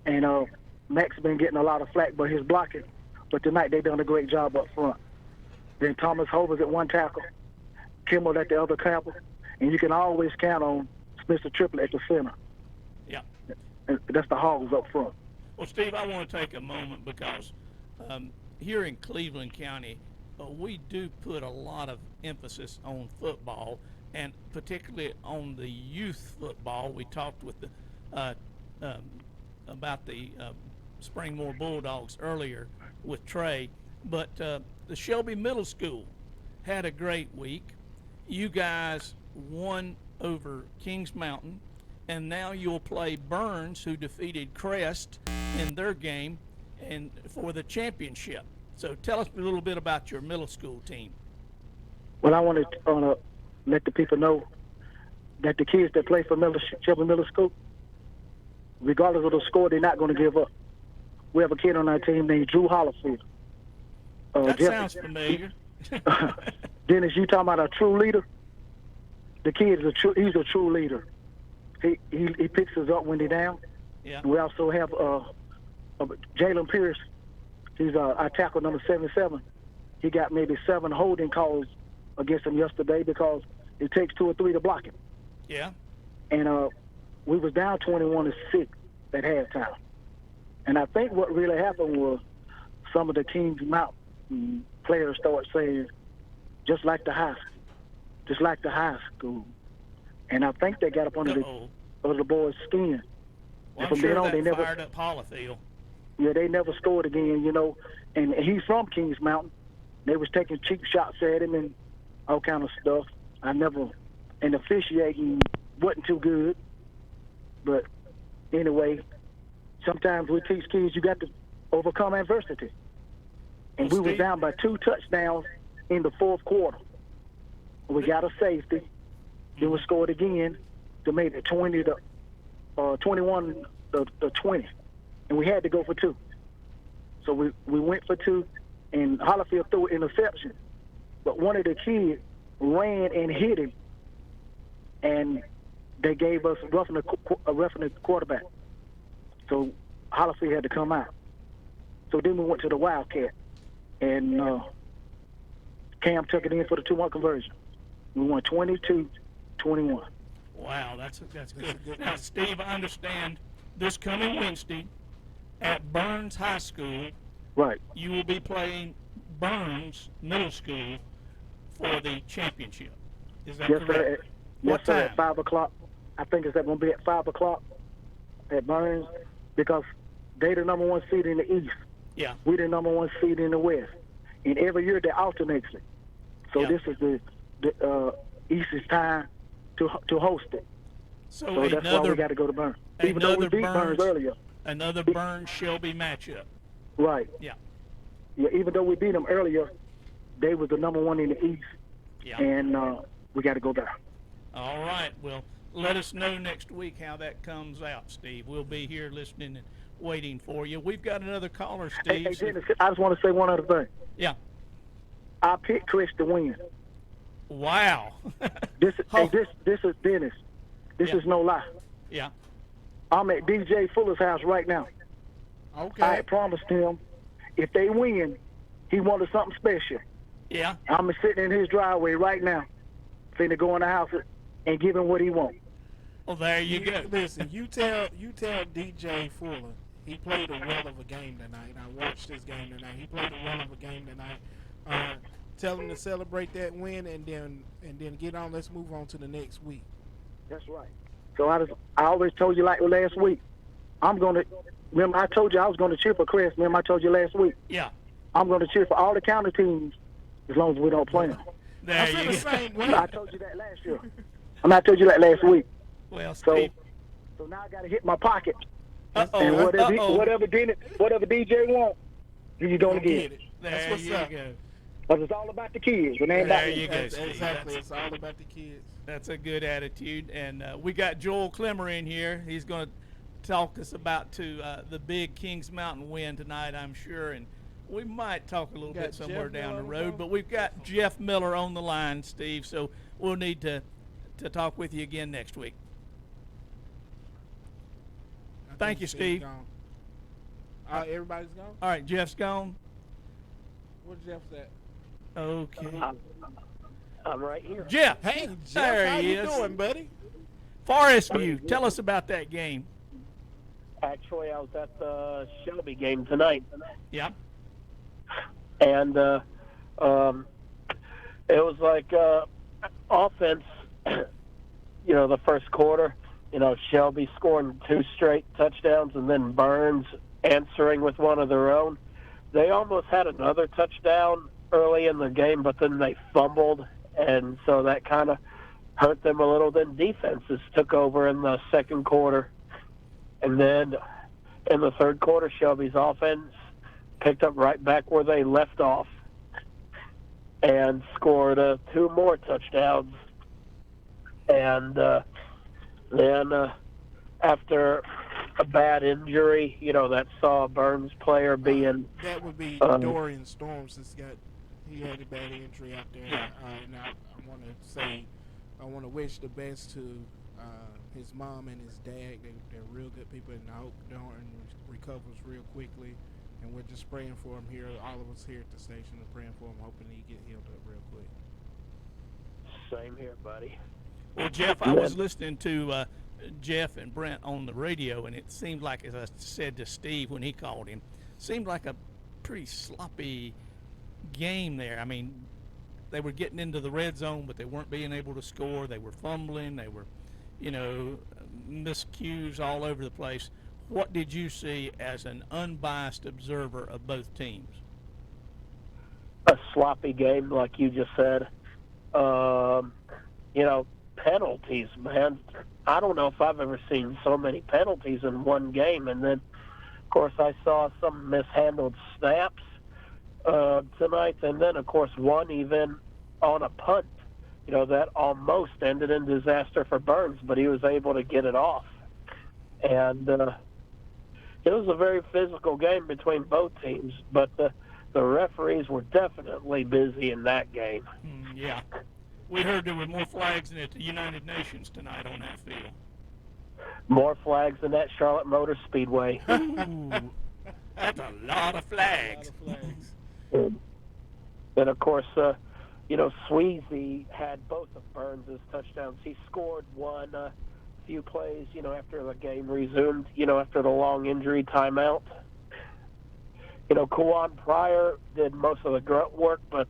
I: and Max been getting a lot of flack for his blocking, but tonight they done a great job up front. Then Thomas Hovers at one tackle, Kimmel at the other tackle, and you can always count on Spencer Triplett at the center.
H: Yeah.
I: And that's the Hogs up front.
H: Well, Steve, I want to take a moment because here in Cleveland County, we do put a lot of emphasis on football, and particularly on the youth football. We talked with about the Springmore Bulldogs earlier with Trey, but the Shelby Middle School had a great week. You guys won over Kings Mountain, and now you'll play Burns, who defeated Crest in their game and for the championship. So tell us a little bit about your middle school team.
I: Well, I want to let the people know that the kids that play for Shelby Middle School, regardless of the score, they're not going to give up. We have a kid on our team named Drew Hollifield.
H: That sounds familiar.
I: Dennis, you talking about a true leader? The kid he's a true leader. He picks us up when they're down.
H: Yeah.
I: We also have Jalen Pierce. He's our tackle number 77. He got maybe 7 holding calls against him yesterday because it takes 2 or 3 to block him.
H: Yeah.
I: And we was down 21-6 at halftime. And I think what really happened was some of the Kings Mountain players started saying, just like the high school. And I think they got up under the boys' skin.
H: Well, I'm
I: from then
H: sure
I: on,
H: that
I: they never,
H: fired up Hollifield.
I: yeah, they never scored again, you know. And he's from Kings Mountain. They was taking cheap shots at him and all kind of stuff. And officiating wasn't too good. But anyway, sometimes we teach kids you got to overcome adversity. And
H: Well,
I: we were
H: Steve-
I: down by 2 touchdowns in the fourth quarter. We got a safety. Then we scored again to make it 21 to 20. And we had to go for 2. So we went for 2, and Hollifield threw an interception. But one of the kids ran and hit him, and they gave us a roughing the quarterback. So Hollifield had to come out. So then we went to the Wildcat, and Cam took it in for the 2-1 conversion. We won 22-21.
H: Wow, that's good. Now, Steve, I understand this coming Wednesday at Burns High School,
I: Right.
H: you will be playing Burns Middle School for the championship. Is that
I: Yes,
H: correct?
I: sir.
H: What
I: Yes, sir.
H: time?
I: At 5 o'clock. I think it's going to be at 5 o'clock at Burns because they the number 1 seed in the East.
H: Yeah.
I: We the number 1 seed in the West. And every year they alternate it. So
H: Yeah.
I: this is the East's time to host it.
H: So
I: So that's why we got to go to Burns. Even though we
H: another
I: beat Burns earlier.
H: Another Burns Shelby matchup.
I: Right.
H: Yeah.
I: Yeah. Even though we beat them earlier, they was the number 1 in the East.
H: Yeah.
I: And we got to go there.
H: All right. Well, let us know next week how that comes out, Steve. We'll be here listening and waiting for you. We've got another caller,
I: Hey,
H: Steve.
I: Dennis, I just want to say one other thing.
H: Yeah.
I: I picked Chris to win.
H: Wow.
I: This
H: Oh.
I: this is Dennis. This
H: Yeah.
I: is no lie.
H: Yeah.
I: I'm at DJ Fuller's house right now.
G: Okay.
I: I had promised him if they win, he wanted something special.
H: Yeah.
I: I'm sitting in his driveway right now, finna go in the house and give him what he wants.
H: Well, there you go.
G: Listen, you tell DJ Fuller he played a well of a game tonight. I watched this game tonight. He played a well of a game tonight. Tell him to celebrate that win and then get on. Let's move on to the next week.
I: That's right. So I always told you like last week. Remember I told you I was gonna cheer for Chris. Remember I told you last week.
H: Yeah.
I: I'm gonna cheer for all the county teams as long as we don't play them.
H: There
G: I feel
H: you
G: the
H: go.
G: same way.
I: I told you that last year. I told you that last week.
H: Well,
I: So,
H: Steve.
I: so now I got to hit my pocket.
H: Uh-oh.
I: And whatever
H: Uh-oh.
I: whatever DJ wants, you're gonna get it.
H: There
G: That's what's
H: you
G: up.
H: go.
I: Because it's all about the kids. It ain't about
H: There
I: me.
H: you go,
G: That's-
H: Steve.
G: exactly. It's all about the kids.
H: That's a good attitude. And we got Joel Clemmer in here. He's going to talk us about the big Kings Mountain win tonight, I'm sure. And we might talk a little
G: Got
H: bit somewhere
G: Jeff
H: down
G: Miller
H: the
G: on the
H: road.
G: phone?
H: But we've got Jeff Miller on the line, Steve. So we'll need to talk with you again next week.
G: I think
H: Thank you,
G: Steve's
H: Steve.
G: gone. Everybody's gone.
H: All right, Jeff's gone.
G: Where's Jeff's at?
H: Okay.
J: I'm right here.
H: Jeff.
G: Hey, Jeff,
H: There
G: how
H: he
G: you
H: is.
G: doing, buddy?
H: Forest View. Tell us about that game.
J: Actually, I was at the Shelby game tonight,
H: Yeah.
J: and it was like offense. The first quarter, Shelby scoring 2 straight touchdowns, and then Burns answering with one of their own. They almost had another touchdown early in the game, but then they fumbled, and so that kind of hurt them a little. Then defenses took over in the second quarter, and then in the third quarter, Shelby's offense picked up right back where they left off and scored 2 more touchdowns. And then after a bad injury, that saw a Burns player being
G: That would be Dorian Storms. He had a bad injury out there. And I want to wish the best to his mom and his dad. They're real good people, and I hope Dorian recovers real quickly. And we're just praying for him here. All of us here at the station are praying for him, hoping he get healed up real quick.
J: same here, buddy.
H: Well, Jeff, I was listening to Jeff and Brent on the radio, and it seemed like, as I said to Steve when he called him, seemed like a pretty sloppy game there. I mean, they were getting into the red zone, but they weren't being able to score. They were fumbling. They were, miscues all over the place. what did you see as an unbiased observer of both teams?
J: A sloppy game, like you just said. Penalties, man. I don't know if I've ever seen so many penalties in one game. And then, of course, I saw some mishandled snaps tonight. And then, of course, one even on a punt, that almost ended in disaster for Burns, but he was able to get it off. And it was a very physical game between both teams, but the referees were definitely busy in that game.
H: Yeah. We heard there were more flags than at the United Nations tonight on that field.
J: More flags than that Charlotte Motor Speedway.
H: Ooh, that's a lot of flags.
J: And of course, Sweezy had both of Burns' touchdowns. He scored one a few plays, after the game resumed, after the long injury timeout. Kawan Pryor did most of the grunt work, but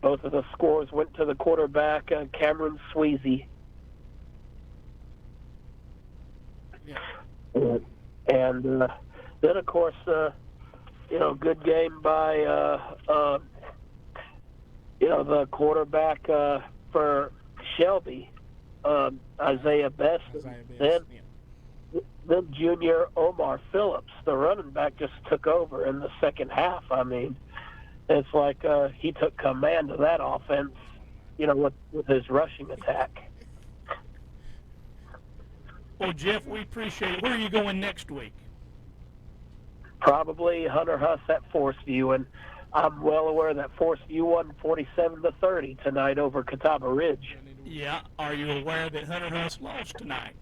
J: both of the scores went to the quarterback, Cameron Sweezy. Yeah. And then, of course, good game by, the quarterback for Shelby, Isaiah Best. Then junior Omar Phillips, the running back, just took over in the second half. I mean, it's like he took command of that offense, with his rushing attack.
H: Well, Jeff, we appreciate it. Where are you going next week?
J: Probably Hunter Huss at Forest View, and I'm well aware that Forest View won 47-30 tonight over Catawba Ridge.
H: Yeah. Are you aware that Hunter Huss lost tonight?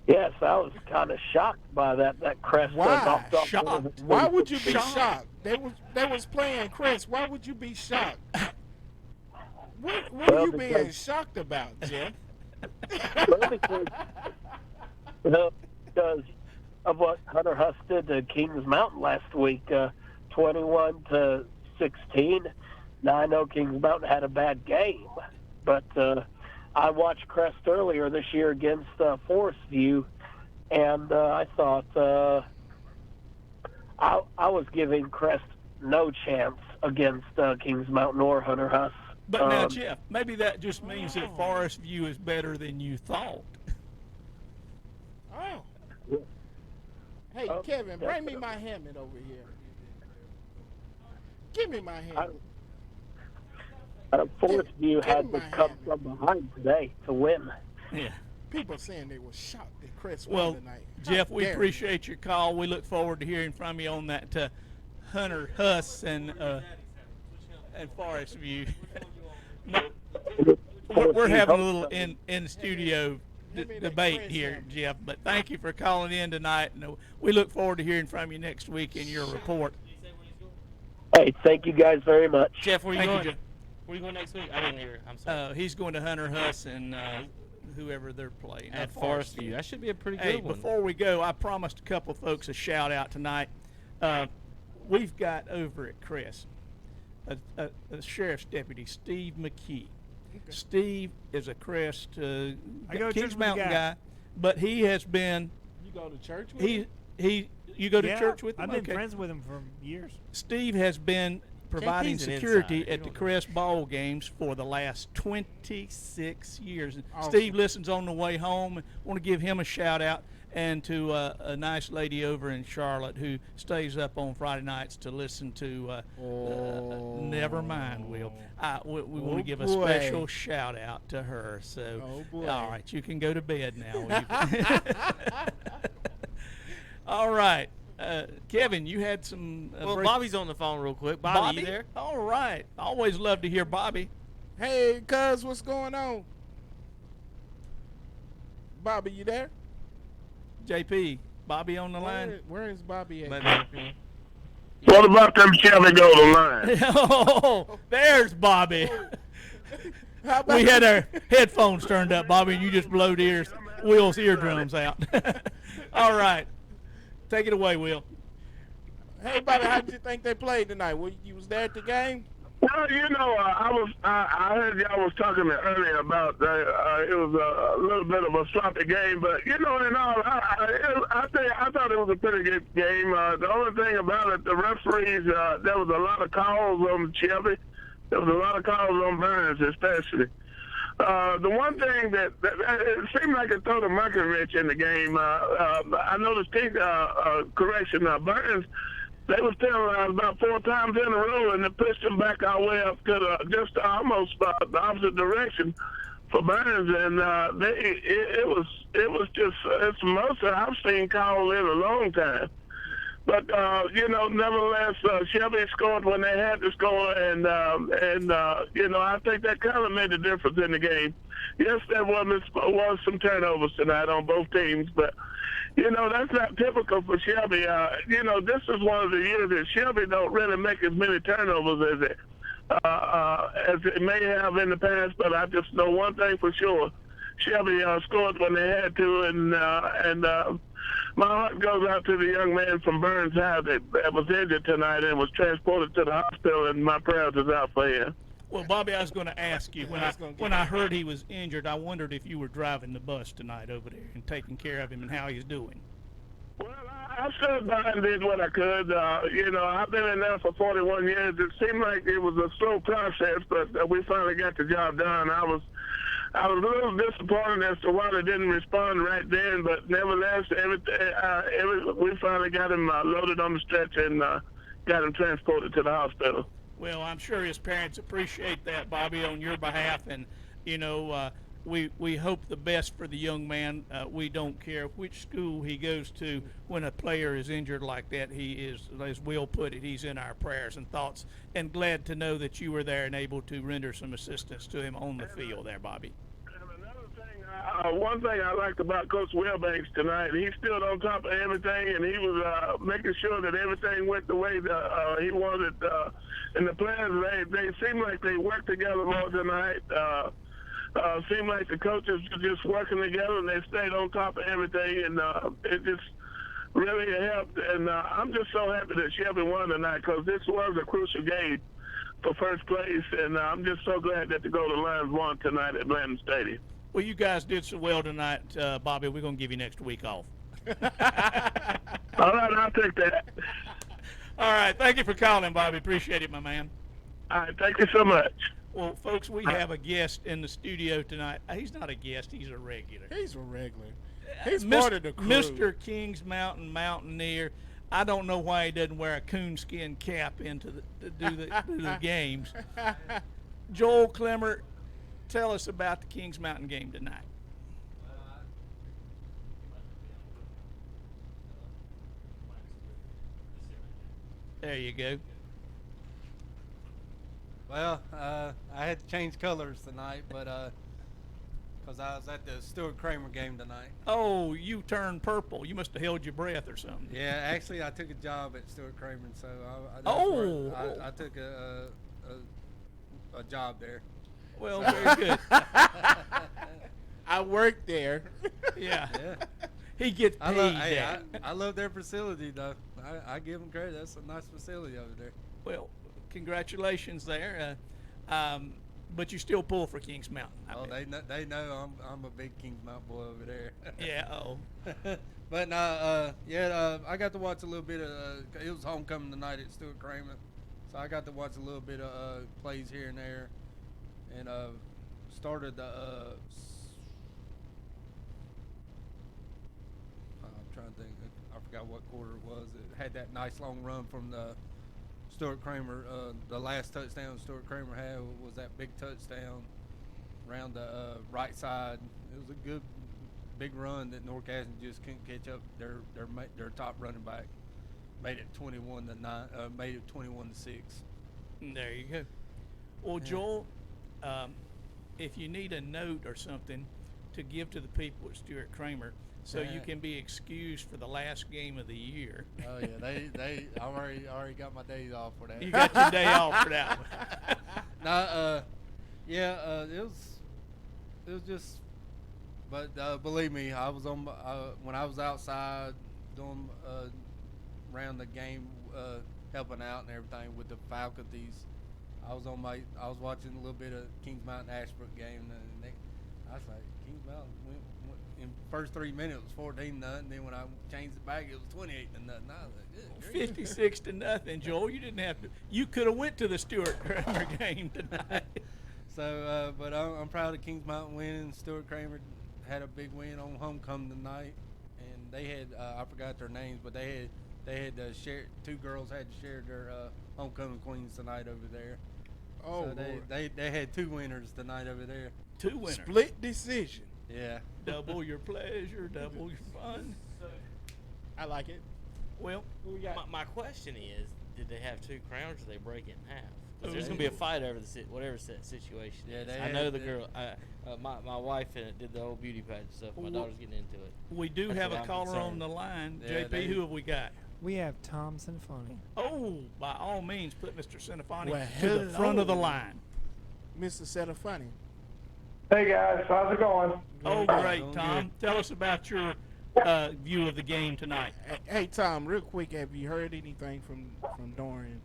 J: Yes, I was kind of shocked by that Crest knocked off.
H: Shocked?
G: Why would you be shocked? They was playing Crest. Why would you be shocked? What are you being shocked about, Jeff?
J: Because of what Hunter Huss did to Kings Mountain last week, 21-16. Now I know Kings Mountain had a bad game, but I watched Crest earlier this year against Forest View, and I thought I was giving Crest no chance against Kings Mountain or Hunter Huss.
H: But now, Jeff, maybe that just means that Forest View is better than you thought.
G: Oh. Hey, Kevin, bring me my helmet over here. Give me my helmet.
J: Forest View had to come from behind today to win.
H: Yeah.
G: People saying they were shocked that Crest won tonight.
H: Jeff, we appreciate your call. We look forward to hearing from you on that Hunter Huss and Forest View. We're having a little in studio debate here, Jeff. But thank you for calling in tonight, and we look forward to hearing from you next week in your report.
J: Hey, thank you guys very much.
F: Jeff, where are you going?
H: Jeff.
F: Where are you going next week? I didn't hear. I'm sorry.
H: He's going to Hunter Huss and whoever they're playing.
F: At Forest View. That should be a pretty good one.
H: Before we go, I promised a couple folks a shout out tonight. We've got over at Crest a sheriff's deputy, Steve McKee. Okay. Steve is a Crest Kings Mountain guy, but he has been.
G: You go to church with him?
H: You go to church with him?
E: I've been friends with him for years.
H: Steve has been providing security at the Crest ball games for the last 26 years. Awesome. Steve listens on the way home. I want to give him a shout out, and to a nice lady over in Charlotte who stays up on Friday nights to listen to Never Mind, Will. We want to give a special shout out to her. So, all right, you can go to bed now. All right. Kevin, you had some...
F: Bobby's on the phone real quick. Bobby, you there?
H: All right. Always love to hear Bobby.
G: Hey, cuz, what's going on? Bobby, you there?
H: JP, Bobby on the line?
G: Where is Bobby at?
K: What about them Chevy Golden Line?
H: Oh, there's Bobby. We had our headphones turned up, Bobby, and you just blowed Will's eardrums out. All right. Take it away, Will.
G: Hey, Bobby, how did you think they played tonight? You was there at the game?
K: Well, I heard y'all was talking earlier about it was a little bit of a sloppy game, but in all, I thought it was a pretty good game. The only thing about it, the referees, there was a lot of calls on Shelby. There was a lot of calls on Burns, especially. The one thing that it seemed like it threw a monkey wrench in the game. I noticed, correction, Burns. They was penalized about 4 times in a row, and they pushed them back our way up to just almost the opposite direction for Burns. And it was just it's the most I've seen called in a long time. But nevertheless, Shelby scored when they had to score, and I think that kind of made a difference in the game. Yes, there was some turnovers tonight on both teams, but that's not typical for Shelby. This is one of the years that Shelby don't really make as many turnovers as it may have in the past. But I just know one thing for sure: Shelby scored when they had to, and my heart goes out to the young man from Burns High that was injured tonight and was transported to the hospital, and my prayers is out for him.
H: Well, Bobby, I was going to ask you, when I heard he was injured, I wondered if you were driving the bus tonight over there and taking care of him and how he's doing.
K: Well, I stood by and did what I could. I've been in there for 41 years. It seemed like it was a slow process, but we finally got the job done. I was a little disappointed as to why they didn't respond right then, but nevertheless, we finally got him loaded on the stretcher and got him transported to the hospital.
H: Well, I'm sure his parents appreciate that, Bobby, on your behalf, and we hope the best for the young man. We don't care which school he goes to. When a player is injured like that, he is, as Will put it, he's in our prayers and thoughts. And glad to know that you were there and able to render some assistance to him on the field there, Bobby.
K: One thing I liked about Coach Wilbanks tonight, he stood on top of everything, and he was making sure that everything went the way he wanted. And the players, they seemed like they worked together more tonight. Seemed like the coaches were just working together, and they stayed on top of everything, and it just really helped. And I'm just so happy that Shelby won tonight, because this was a crucial game for first place, and I'm just so glad that the Golden Lions won tonight at Blanton Stadium.
H: Well, you guys did so well tonight, Bobby. We're going to give you next week off.
K: All right, I'll take that.
H: All right, thank you for calling, Bobby. Appreciate it, my man.
K: All right, thank you so much.
H: Well, folks, we have a guest in the studio tonight. He's not a guest. He's a regular.
G: He's a regular. He's part of the crew.
H: Mr. Kings Mountain Mountaineer. I don't know why he doesn't wear a coonskin cap to do the games. Joel Clemmer, tell us about the Kings Mountain game tonight. There you go.
L: Well, I had to change colors tonight, but because I was at the Stuart Kramer game tonight.
H: Oh, you turned purple. You must have held your breath or something.
L: Yeah, actually, I took a job at Stuart Kramer, so I took a job there.
H: Well, very good.
G: I worked there.
H: Yeah. He gets paid.
L: I love their facility, though. I give them credit. That's a nice facility over there.
H: Well, congratulations there. But you still pull for Kings Mountain.
L: They know I'm a big Kings Mountain boy over there.
H: Yeah.
L: But I got to watch a little bit of. It was homecoming tonight at Stuart Kramer, so I got to watch a little bit of plays here and there, and started the. I'm trying to think. I forgot what quarter it was. It had that nice long run from the Stuart Kramer. The last touchdown Stuart Kramer had was that big touchdown around the right side. It was a good big run that Norcastle just couldn't catch up. Their top running back made it 21-9. Made it 21-6.
H: There you go. Well, yeah. Joel, if you need a note or something to give to the people at Stuart Kramer, so you can be excused for the last game of the year.
L: Oh yeah, I already got my days off for that.
H: You got your day off for that one.
L: No, it was just. But believe me, I was on when I was outside doing around the game, helping out and everything with the faculties. I was watching a little bit of Kings Mountain Ashbrook game, and I was like, Kings Mountain went in first 3 minutes it was 14-0. Then when I changed it back, it was 28-0. I was like, good grief.
H: 56-0, Joel. You didn't have to. You could have went to the Stuart Kramer game tonight.
L: So, but I'm proud of Kings Mountain winning. Stuart Kramer had a big win on homecoming tonight, and they had I forgot their names, but they had share. 2 girls had to share their homecoming queens tonight over there.
G: Oh,
L: so they had 2 winners tonight over there.
H: 2 winners.
G: Split decision.
L: Yeah.
H: Double your pleasure, double your fun.
G: I like it.
H: Well,
F: my question is, did they have 2 crowns or did they break it in half? 'Cause there's going to be a fight over whatever situation is.
L: Yeah,
F: I know the girl. My wife did the whole beauty pageant stuff. My daughter's getting into it.
H: We do
F: That's
H: have
F: what
H: a
F: I'm
H: caller
F: concerned.
H: on the line.
L: Yeah,
H: JP, who have we got?
E: We have Tom Sinfoni.
H: Oh, by all means, put Mr. Cinefani
G: Well,
H: to the front of the
G: hello.
H: line.
G: Mr. Setafani.
M: Hey guys, how's it going?
H: Oh, great, Tom. Tell us about your view of the game tonight.
G: Hey, Tom, real quick, have you heard anything from Dorian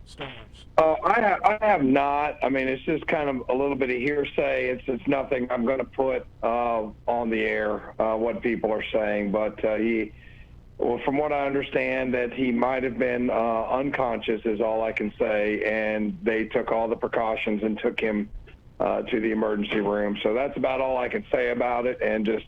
G: Storms?
M: I have not. I mean, it's just kind of a little bit of hearsay. It's nothing I'm going to put on the air, what people are saying. But from what I understand, that he might have been unconscious is all I can say. And they took all the precautions and took him to the emergency room. So that's about all I can say about it. And just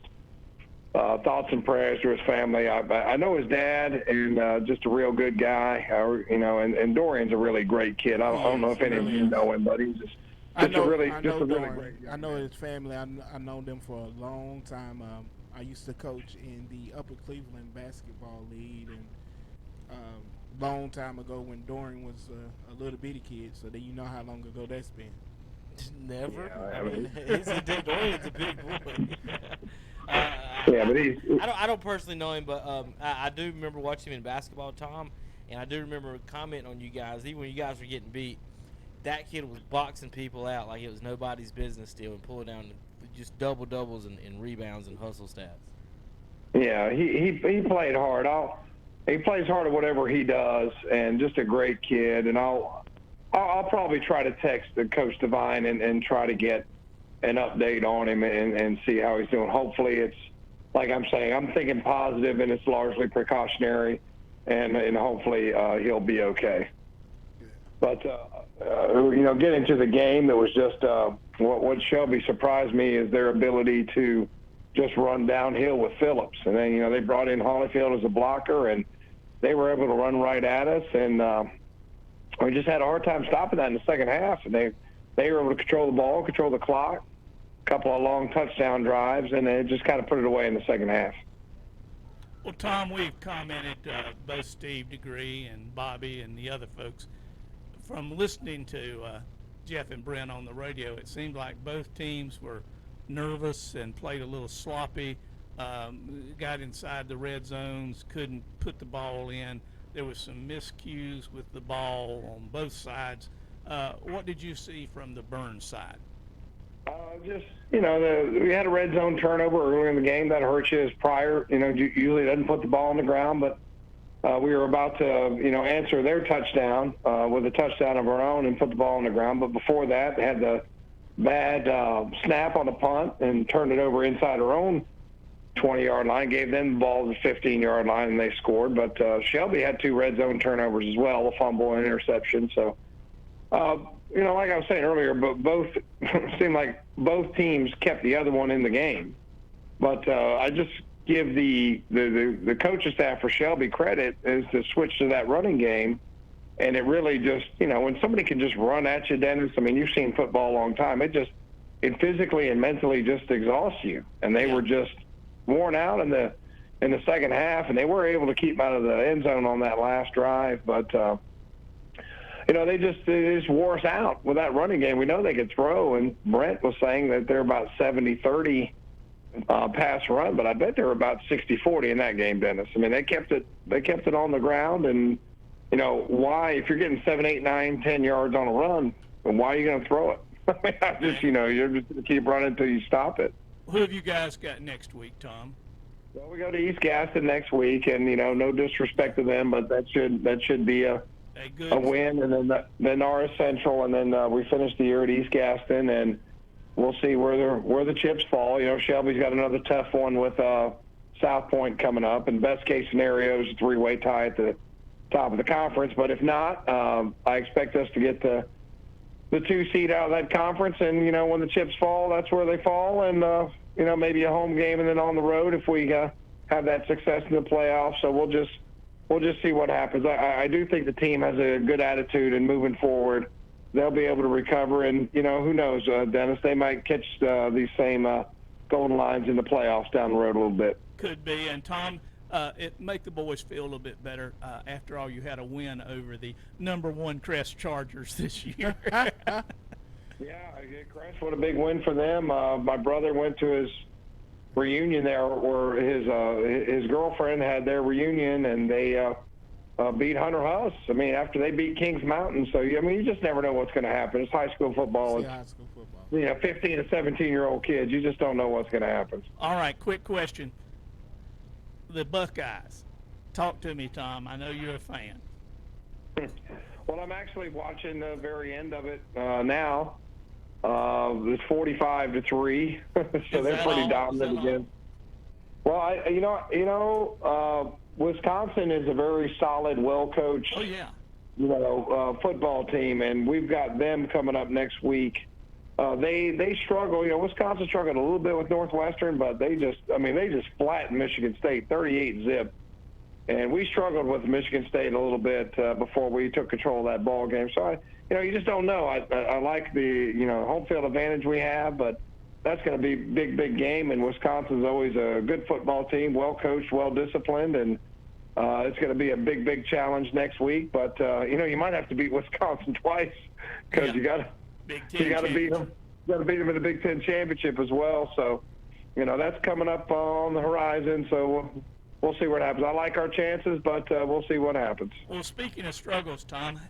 M: thoughts and prayers to his family. I know his dad, and just a real good guy. And Dorian's a really great kid. I don't know if any of you know him, but he's just a really great guy.
G: I know his family. I know them for a long time. I used to coach in the Upper Cleveland Basketball League, and long time ago when Dorian was a little bitty kid. So then you know how long ago that's been.
F: Never.
M: Yeah,
F: I mean, Dorian's a big boy.
M: Yeah, but
F: I don't personally know him, but I do remember watching him in basketball, Tom, and I do remember commenting on you guys, even when you guys were getting beat. That kid was boxing people out like it was nobody's business still, and pulling down just double doubles and rebounds and hustle stats.
M: Yeah, he played hard. He plays hard at whatever he does, and just a great kid. And I'll probably try to text the Coach Devine and try to get an update on him and see how he's doing. Hopefully it's, like I'm saying, I'm thinking positive, and it's largely precautionary, and hopefully he'll be okay. But, getting to the game, it was just what Shelby surprised me is their ability to just run downhill with Phillips. And then, they brought in Holyfield as a blocker, and they were able to run right at us, and we just had a hard time stopping that in the second half. And they were able to control the ball, control the clock, a couple of long touchdown drives, and it just kind of put it away in the second half.
H: Well, Tom, we've commented, both Steve DeGree and Bobby and the other folks, from listening to Jeff and Brent on the radio, it seemed like both teams were nervous and played a little sloppy, got inside the red zones, couldn't put the ball in. There was some miscues with the ball on both sides. What did you see from the Burns side?
M: We had a red zone turnover earlier in the game that hurt you as prior. Usually doesn't put the ball on the ground, but we were about to, answer their touchdown with a touchdown of our own and put the ball on the ground. But before that, they had the bad snap on the punt and turned it over inside our own 20-yard line, gave them the ball to the 15-yard line, and they scored. But Shelby had 2 red zone turnovers as well, a fumble and interception. So, like I was saying earlier, but both seemed like both teams kept the other one in the game. But I just give the coaching staff for Shelby credit is to switch to that running game. And it really just, when somebody can just run at you, Dennis, I mean, you've seen football a long time. It physically and mentally just exhausts you. And they were just worn out in the second half, and they were able to keep out of the end zone on that last drive. But, they just wore us out with that running game. We know they could throw, and Brent was saying that they're about 70-30 pass run, but I bet they were about 60-40 in that game, Dennis. I mean, they kept it on the ground, and, why, if you're getting 7, 8, 9, 10 yards on a run, why are you going to throw it? I mean, you're just going to keep running until you stop it.
H: Who have you guys got next week, Tom?
M: Well, we go to East Gaston next week, and no disrespect to them, but that should be a
H: good
M: win, and then Norris Central, and then we finished the year at East Gaston, and we'll see where the chips fall. You know, Shelby's got another tough one with South Point coming up, and best case scenario is a 3-way tie at the top of the conference. But if not, I expect us to get the 2 seed out of that conference, and you know, when the chips fall, that's where they fall, and you know, maybe a home game and then on the road if we have that success in the playoffs. So we'll just see what happens. I do think the team has a good attitude, and moving forward, they'll be able to recover. And you know, who knows, Dennis? They might catch these same Golden Lions in the playoffs down the road a little bit.
H: Could be. And Tom, it make the boys feel a little bit better. After all, you had a win over the #1 Crest Chargers this year.
M: Yeah, Crest, what a big win for them. My brother went to his reunion there, where his girlfriend had their reunion, and they beat Hunter Huss. I mean, after they beat Kings Mountain. So I mean, you just never know what's going to happen. It's high school football.
G: High school football.
M: You know, 15 to 17-year-old kids. You just don't know what's going to happen.
H: All right, quick question. The Buckeyes. Talk to me, Tom. I know you're a fan.
M: Well, I'm actually watching the very end of it now. It's 45-3, so they're pretty dominant again. Well, Wisconsin is a very solid, well-coached, football team, and we've got them coming up next week. They struggle. You know, Wisconsin struggled a little bit with Northwestern, but they just flattened Michigan State 38-0. And we struggled with Michigan State a little bit before we took control of that ball game. So you just don't know. I like the home field advantage we have, but that's going to be a big game. And Wisconsin's always a good football team, well coached, well disciplined, and it's going to be a big challenge next week. But you might have to beat Wisconsin twice because you got to beat them. You got to beat them in the Big Ten championship as well. So that's coming up on the horizon. So we'll see what happens. I like our chances, but we'll see what happens.
H: Well, speaking of struggles, Tom,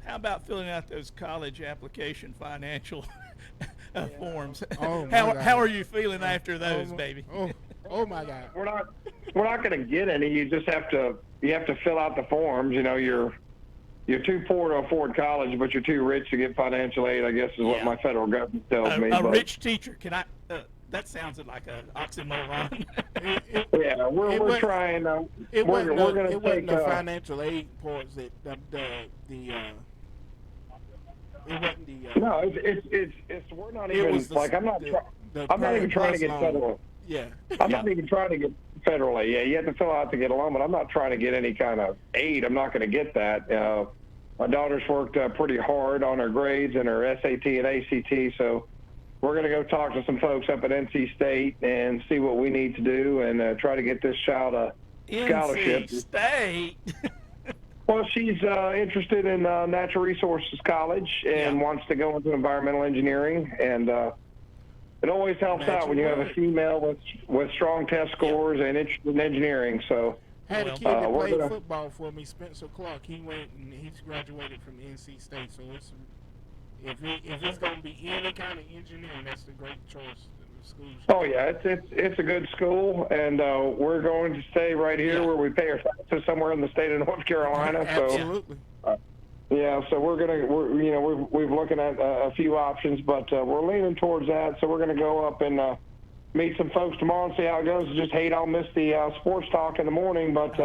H: how about filling out those college application financial forms? How are you feeling after those, baby?
G: Oh my God!
M: We're not going to get any. You just have to fill out the forms. You're too poor to afford college, but you're too rich to get financial aid, I guess is what my federal government tells me.
H: A rich teacher, can I? That sounds like an oxymoron.
M: Yeah, we're trying.
G: It wasn't
M: the
G: financial aid parts that it wasn't the.
M: No, it's we're not even I'm not even trying to get federal.
G: Yeah.
M: I'm not even trying to get federal aid. Yeah, you have to fill out to get a loan, but I'm not trying to get any kind of aid. I'm not going to get that. My daughter's worked pretty hard on her grades and her SAT and ACT, so we're going to go talk to some folks up at NC State and see what we need to do and try to get this child a scholarship.
H: NC State?
M: Well, she's interested in Natural Resources College and wants to go into environmental engineering, and it always helps out when you have a female with strong test scores and interested in engineering. So
G: had a kid that played football for me, Spencer Clark. He went and he's graduated from NC State. So if it's going to be any kind of engineering, that's a great choice.
M: Oh yeah, it's a good school, and we're going to stay right here where we pay our taxes somewhere in the state of North Carolina.
G: Absolutely.
M: So we're looking at a few options, but we're leaning towards that. So we're going to go up and meet some folks tomorrow and see how it goes. Just hate I'll miss the sports talk in the morning, but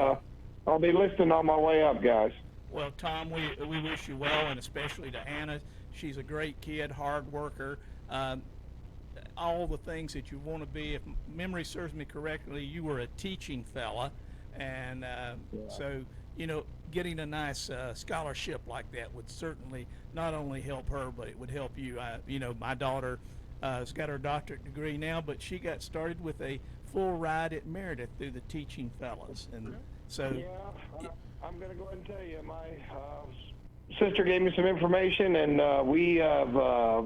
M: I'll be listening on my way up, guys.
H: Well, Tom, we wish you well, and especially to Anna. She's a great kid, hard worker. All the things that you want to be. If memory serves me correctly, you were a teaching fella, and so getting a nice scholarship like that would certainly not only help her, but it would help you. My daughter has got her doctorate degree now, but she got started with a full ride at Meredith through the teaching fellas, and so.
M: I'm going to go ahead and tell you, my sister gave me some information, and we have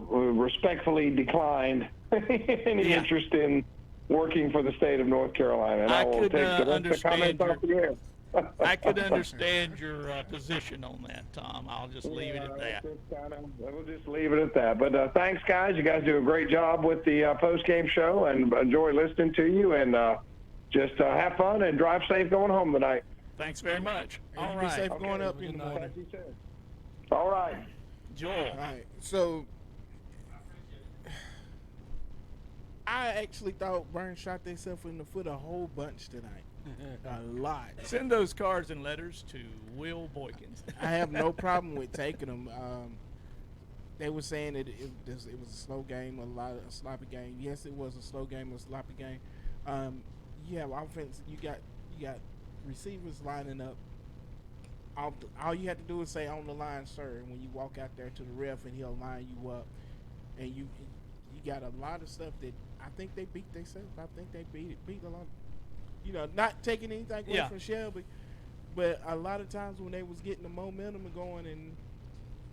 M: respectfully declined any interest in working for the state of North Carolina. And I will take the rest of the comments off the air.
H: I could understand your position on that, Tom. I'll just leave it at that.
M: We'll just leave it at that. But thanks, guys. You guys do a great job with the post-game show, and enjoy listening to you. And just have fun and drive safe going home tonight.
H: Thanks very much. All
G: right. Be safe going up in the morning.
J: All right.
H: Joel.
G: All right. So I actually thought Burns shot themselves in the foot a whole bunch tonight. A lot.
H: Send those cards and letters to Will Boykins.
G: I have no problem with taking them. They were saying that it was a slow game, a sloppy game. Yes, it was a slow game, a sloppy game. You have offense. You got receivers lining up. All you have to do is say "on the line, sir," when you walk out there to the ref, and he'll line you up. And you got a lot of stuff that I think they beat themselves. I think they beat a lot. Not taking anything away from Shelby, but a lot of times when they was getting the momentum and going, and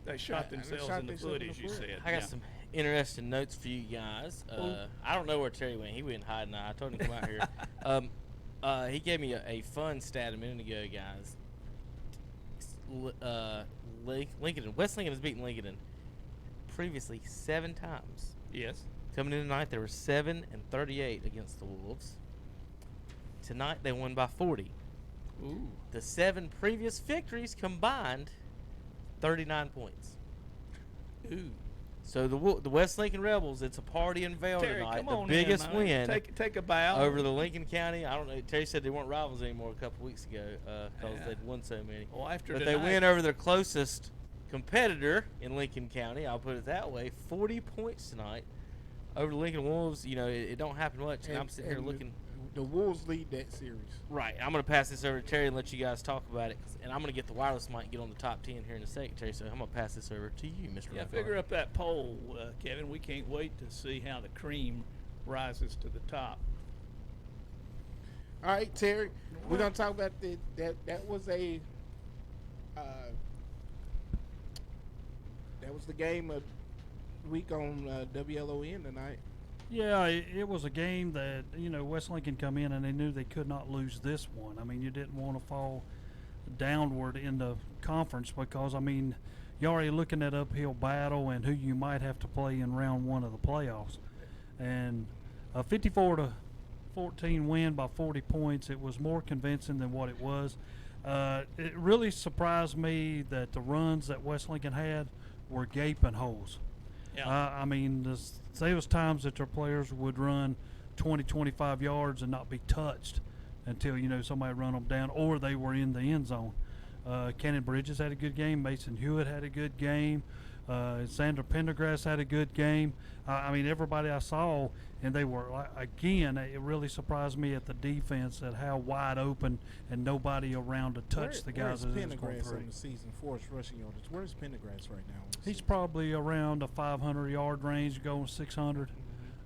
H: they shot themselves in the foot, as you said.
F: I got some interesting notes for you guys. I don't know where Terry went. He went hiding. I told him to come out here. He gave me a fun stat a minute ago, guys. West Lincoln has beaten Lincoln previously 7 times.
H: Yes.
F: Coming in tonight, they were 7-38 against the Wolves. Tonight, they won by 40.
H: Ooh.
F: The 7 previous victories combined, 39 points.
H: Ooh.
F: So the West Lincoln Rebels, it's a party in Vail
H: Terry,
F: tonight.
H: come
F: The
H: on
F: biggest
H: in,
F: win
H: take a bow
F: over the Lincoln County. I don't know. Terry said they weren't rivals anymore a couple weeks ago because they'd won so many.
H: Well, after
F: but
H: tonight,
F: they win over their closest competitor in Lincoln County. I'll put it that way. 40 points tonight over the Lincoln Wolves. It don't happen much. And I'm sitting here looking.
G: The Wolves lead that series.
F: Right. I'm going to pass this over to Terry and let you guys talk about it. And I'm going to get the wireless mic and get on the top 10 here in a second, Terry. So I'm going to pass this over to you, Mr.
H: Yeah,
F: Redford.
H: figure up that poll, Kevin. We can't wait to see how the cream rises to the top.
G: All right, Terry. We're going to talk about that was a that was the game of the week on WLON tonight.
N: Yeah, it was a game that, West Lincoln come in and they knew they could not lose this one. I mean, you didn't want to fall downward in the conference because, you're already looking at uphill battle and who you might have to play in round 1 of the playoffs. And a 54-14 win by 40 points, it was more convincing than what it was. It really surprised me that the runs that West Lincoln had were gaping holes.
H: Yeah.
N: There was times that their players would run 20, 25 yards and not be touched until, somebody run them down or they were in the end zone. Cannon Bridges had a good game. Mason Hewitt had a good game. Sandra Pendergrass had a good game. Everybody I saw, and they were, again, it really surprised me at the defense at how wide open and nobody around to touch the guys that was going
G: Pendergrass
N: through.
G: on the season for his rushing yardage? Where's Pendergrass right now?
N: He's probably around a 500-yard range, going 600.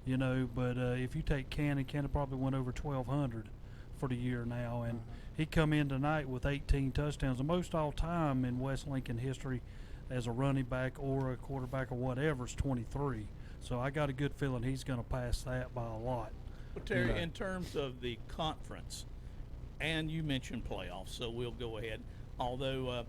N: But if you take Cannon probably went over 1,200 for the year now, and he come in tonight with 18 touchdowns, the most all-time in West Lincoln history as a running back or a quarterback or whatever is 23. So I got a good feeling he's going to pass that by a lot.
H: Well, Terry, in terms of the conference, and you mentioned playoffs, so we'll go ahead. Although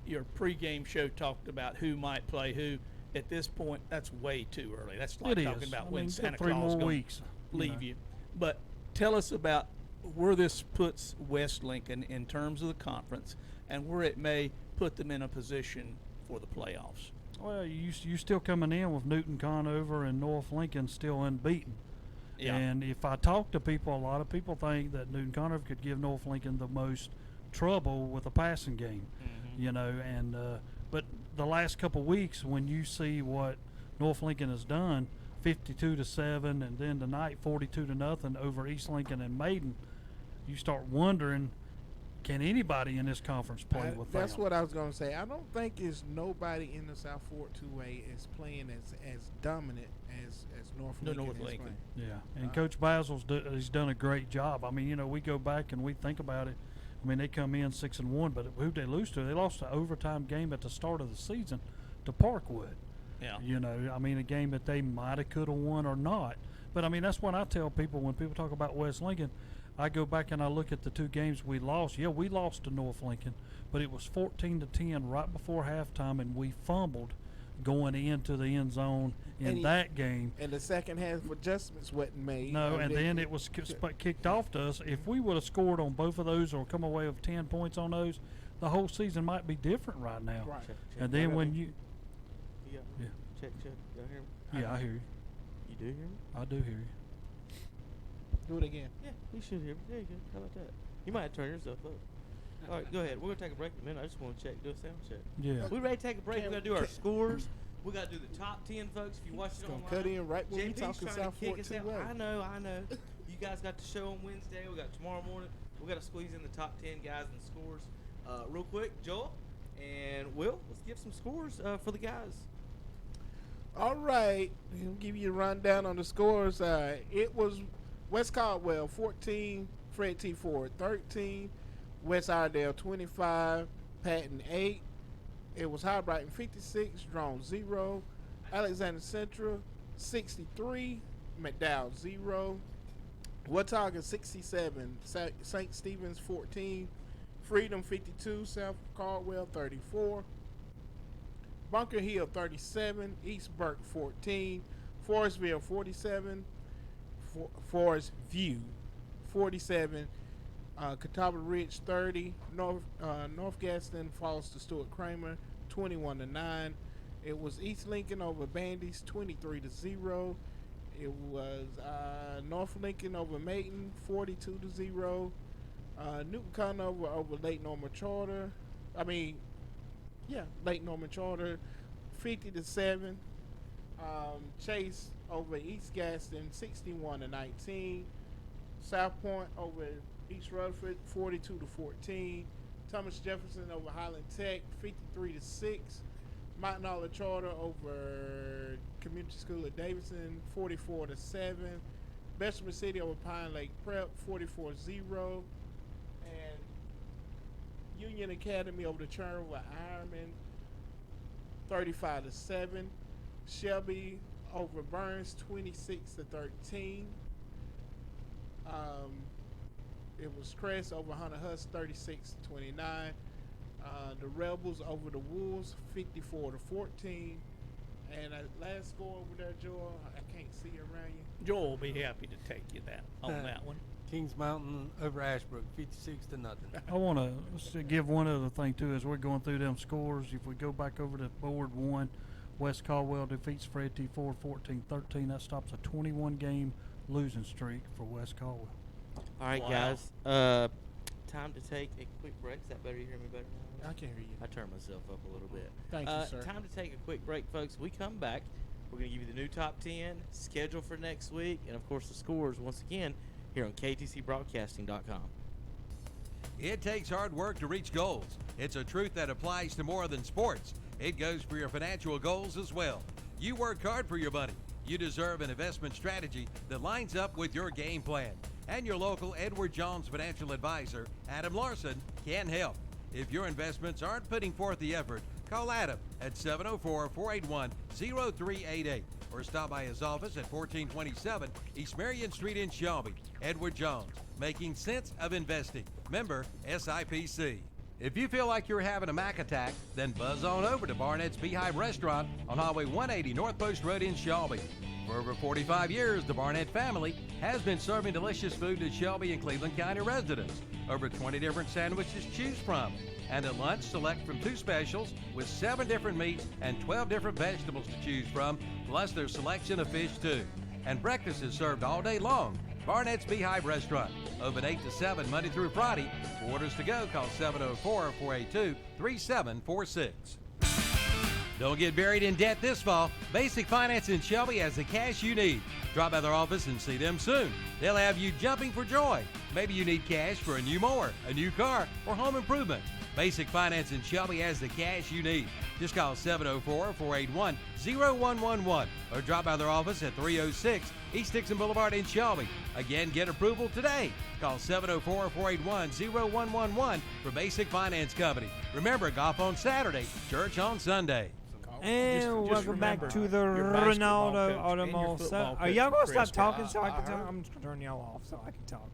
H: your pregame show talked about who might play who, at this point, that's way too early. That's like talking about when Santa Claus is going to leave you. But tell us about where this puts West Lincoln in terms of the conference and where it may put them in a position for the playoffs.
N: Well, you still coming in with Newton Conover and North Lincoln still unbeaten.
H: Yeah.
N: And if I talk to people, a lot of people think that Newton Conover could give North Lincoln the most trouble with a passing game. But the last couple of weeks when you see what North Lincoln has done, 52-7, and then tonight 42-0 over East Lincoln and Maiden, you start wondering, can anybody in this conference play with them?
G: That's what I was going to say. I don't think there's nobody in the South Fork 2A is playing as dominant as North Lincoln is playing.
N: Yeah, and Coach Basil's he's done a great job. We go back and we think about it. They come in 6-1, but who'd they lose to? They lost an overtime game at the start of the season to Parkwood.
H: Yeah.
N: A game that they might have, could have won or not. But that's what I tell people when people talk about West Lincoln. I go back and I look at the 2 games we lost. Yeah, we lost to North Lincoln, but it was 14-10 right before halftime, and we fumbled going into the end zone in that game.
G: And the second half adjustments wasn't made.
N: No, and then it was kicked off to us. If we would have scored on both of those or come away with 10 points on those the whole season might be different right now.
G: Right.
N: And then when you,
F: Yeah.
N: Yeah.
F: Check. Y'all hear me?
N: yeah, I hear you.
F: You do hear me?
N: I do hear you.
G: Do it again.
F: Yeah, you should hear me. There you go. How about that? You might have to turn yourself up. All right, go ahead. We're gonna take a break in a minute. I just want to do a sound check.
N: Yeah.
F: We ready to take a break? We gotta do our scores. We gotta do the top 10, folks. If you watch it
G: Gonna
F: online,
G: cut in right when we
F: JP's
G: talking
F: trying
G: South
F: to kick
G: Fork
F: us
G: two
F: out.
G: way.
F: I know. You guys got the show on Wednesday. We got tomorrow morning. We got to squeeze in the top 10 guys and scores. Real quick, Joel and Will, let's give some scores for the guys.
G: All right, I'll give you a rundown on the scores. It was West Caldwell 14, Fred T. Ford 13, West Iredale 25, Patton 8. It was High Brighton 56, Drone 0, Alexander Central 63, McDowell 0, Watauga 67, St. Stephen's 14, Freedom 52, South Caldwell 34, Bunker Hill 37, East Burke 14, Forestville 47, Forest View 47, Catawba Ridge 30, North Gaston falls to Stuart Kramer 21-9. It was East Lincoln over Bandy's 23-0. It was North Lincoln over Mayton 42-0. Newton Conover over Lake Norman Charter. Lake Norman Charter 50-7. Chase over East Gaston 61-19. South Point over East Rutherford 42-14. Thomas Jefferson over Highland Tech 53-6. Mountain Olive Charter over Community School of Davidson 44-7. Bessemer City over Pine Lake Prep 44-0. And Union Academy over the Cherryville Ironman 35-7. Shelby over Burns 26-13. It was Crest over Hunter Huss 36-29. The Rebels over the Wolves 54-14. And that last score over there, Joel, I can't see around you.
H: Joel will be happy to take you on that one.
L: Kings Mountain over Ashbrook, 56-0.
N: I want to give one other thing too as we're going through them scores. If we go back over to board one, West Caldwell defeats Fred T. Ford 14-13. That stops a 21-game losing streak for West Caldwell.
F: All right,
H: Wow.
F: guys. Time to take a quick break. Is that better? You hear me better now?
G: I can hear you.
F: I turned myself up a little bit.
G: Thank you, sir.
F: Time to take a quick break, folks. We come back. We're going to give you the new top 10, schedule for next week, and, of course, the scores once again here on KTCBroadcasting.com.
C: It takes hard work to reach goals. It's a truth that applies to more than sports. It goes for your financial goals as well. You work hard for your money. You deserve an investment strategy that lines up with your game plan. And your local Edward Jones financial advisor, Adam Larson, can help. If your investments aren't putting forth the effort, call Adam at 704-481-0388 or stop by his office at 1427 East Marion Street in Shelby. Edward Jones, making sense of investing. Member SIPC. If you feel like you're having a Mac attack, then buzz on over to Barnett's Beehive Restaurant on Highway 180 North Post Road in Shelby. For over 45 years, the Barnett family has been serving delicious food to Shelby and Cleveland County residents. Over 20 different sandwiches to choose from. And at lunch, select from 2 specials with 7 different meats and 12 different vegetables to choose from, plus their selection of fish too. And breakfast is served all day long. Barnett's Beehive Restaurant, open 8 to 7 Monday through Friday. For orders to go, call 704-482-3746. Don't get buried in debt this fall. Basic Finance in Shelby has the cash you need. Drop by their office and see them soon. They'll have you jumping for joy. Maybe you need cash for a new mower, a new car, or home improvement. Basic Finance in Shelby has the cash you need. Just call 704-481-0111 or drop by their office at 306 East Dixon Boulevard in Shelby. Again, get approval today. Call 704-481-0111 for Basic Finance Company. Remember, golf on Saturday, church on Sunday.
E: And welcome back to the Renaldo Automotive. Are y'all going to stop talking so I can talk? I'm just going to turn y'all off so I can talk.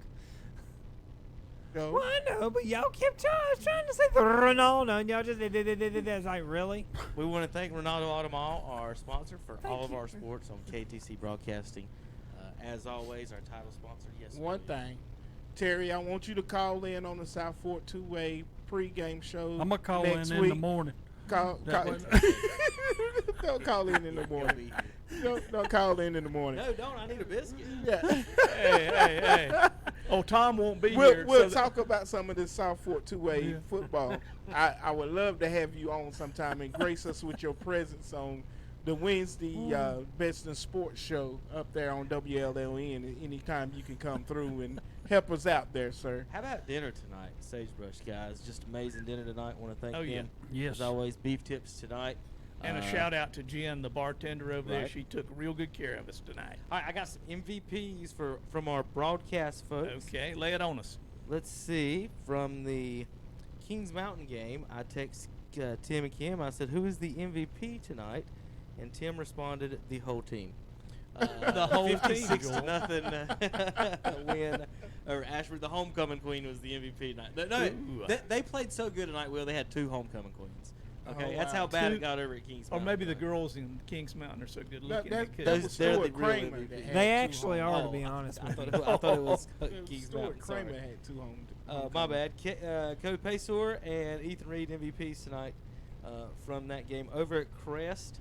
G: Go.
E: Well, I know, but y'all kept trying to say the Renaldo, and y'all just did. It's like, really?
F: We want to thank Renaldo Automall, our sponsor for all of our sports on KTC Broadcasting. As always, our title sponsor. Yes.
G: One thing, Terry, I want you to call in on the South Fork two-way pregame show.
N: I'm gonna call
G: next
N: in
G: week.
N: the morning.
G: Call, don't call in the morning. Don't call in the morning.
F: No, don't. I need a biscuit.
G: Yeah.
H: Hey. Oh, Tom won't be here.
G: We'll
H: so
G: talk about some of this South Fork two-way football. I would love to have you on sometime and grace us with your presence on the Wednesday Best in Sports show up there on WLLN. Anytime you can come through and help us out there, sir.
F: How about dinner tonight, Sagebrush guys? Just amazing dinner tonight. Want to thank
H: Oh, yeah.
F: them.
N: Yes.
F: As always, beef tips tonight.
H: And a shout out to Jen, the bartender over there.
F: Right.
H: She took real good care of us tonight.
F: All right, I got some MVPs from our broadcast folks.
H: Okay, lay it on us.
F: Let's see. From the Kings Mountain game, I text Tim and Kim. I said, "Who is the MVP tonight?" And Tim responded, "The whole team."
H: The whole team,
F: 56-0 win. Or Ashford, the homecoming queen, was the MVP tonight. No, they played so good tonight, Will. They had 2 homecoming queens. Okay, that's how bad it got over at Kings
H: Or
F: Mountain.
H: maybe the girls in Kings Mountain are so good looking.
G: That
H: they
G: was
H: could.
F: they're the
G: Stuart
F: real
G: Kramer.
F: MVP.
G: that had
E: They
G: 2
E: actually
G: home-
E: are, to be honest with you.
F: I thought it was Kings
G: Stuart
F: Mountain. Sorry.
G: Kramer had 2 home.
F: My bad. Cody Paysor and Ethan Reed MVPs tonight from that game. Over at Crest,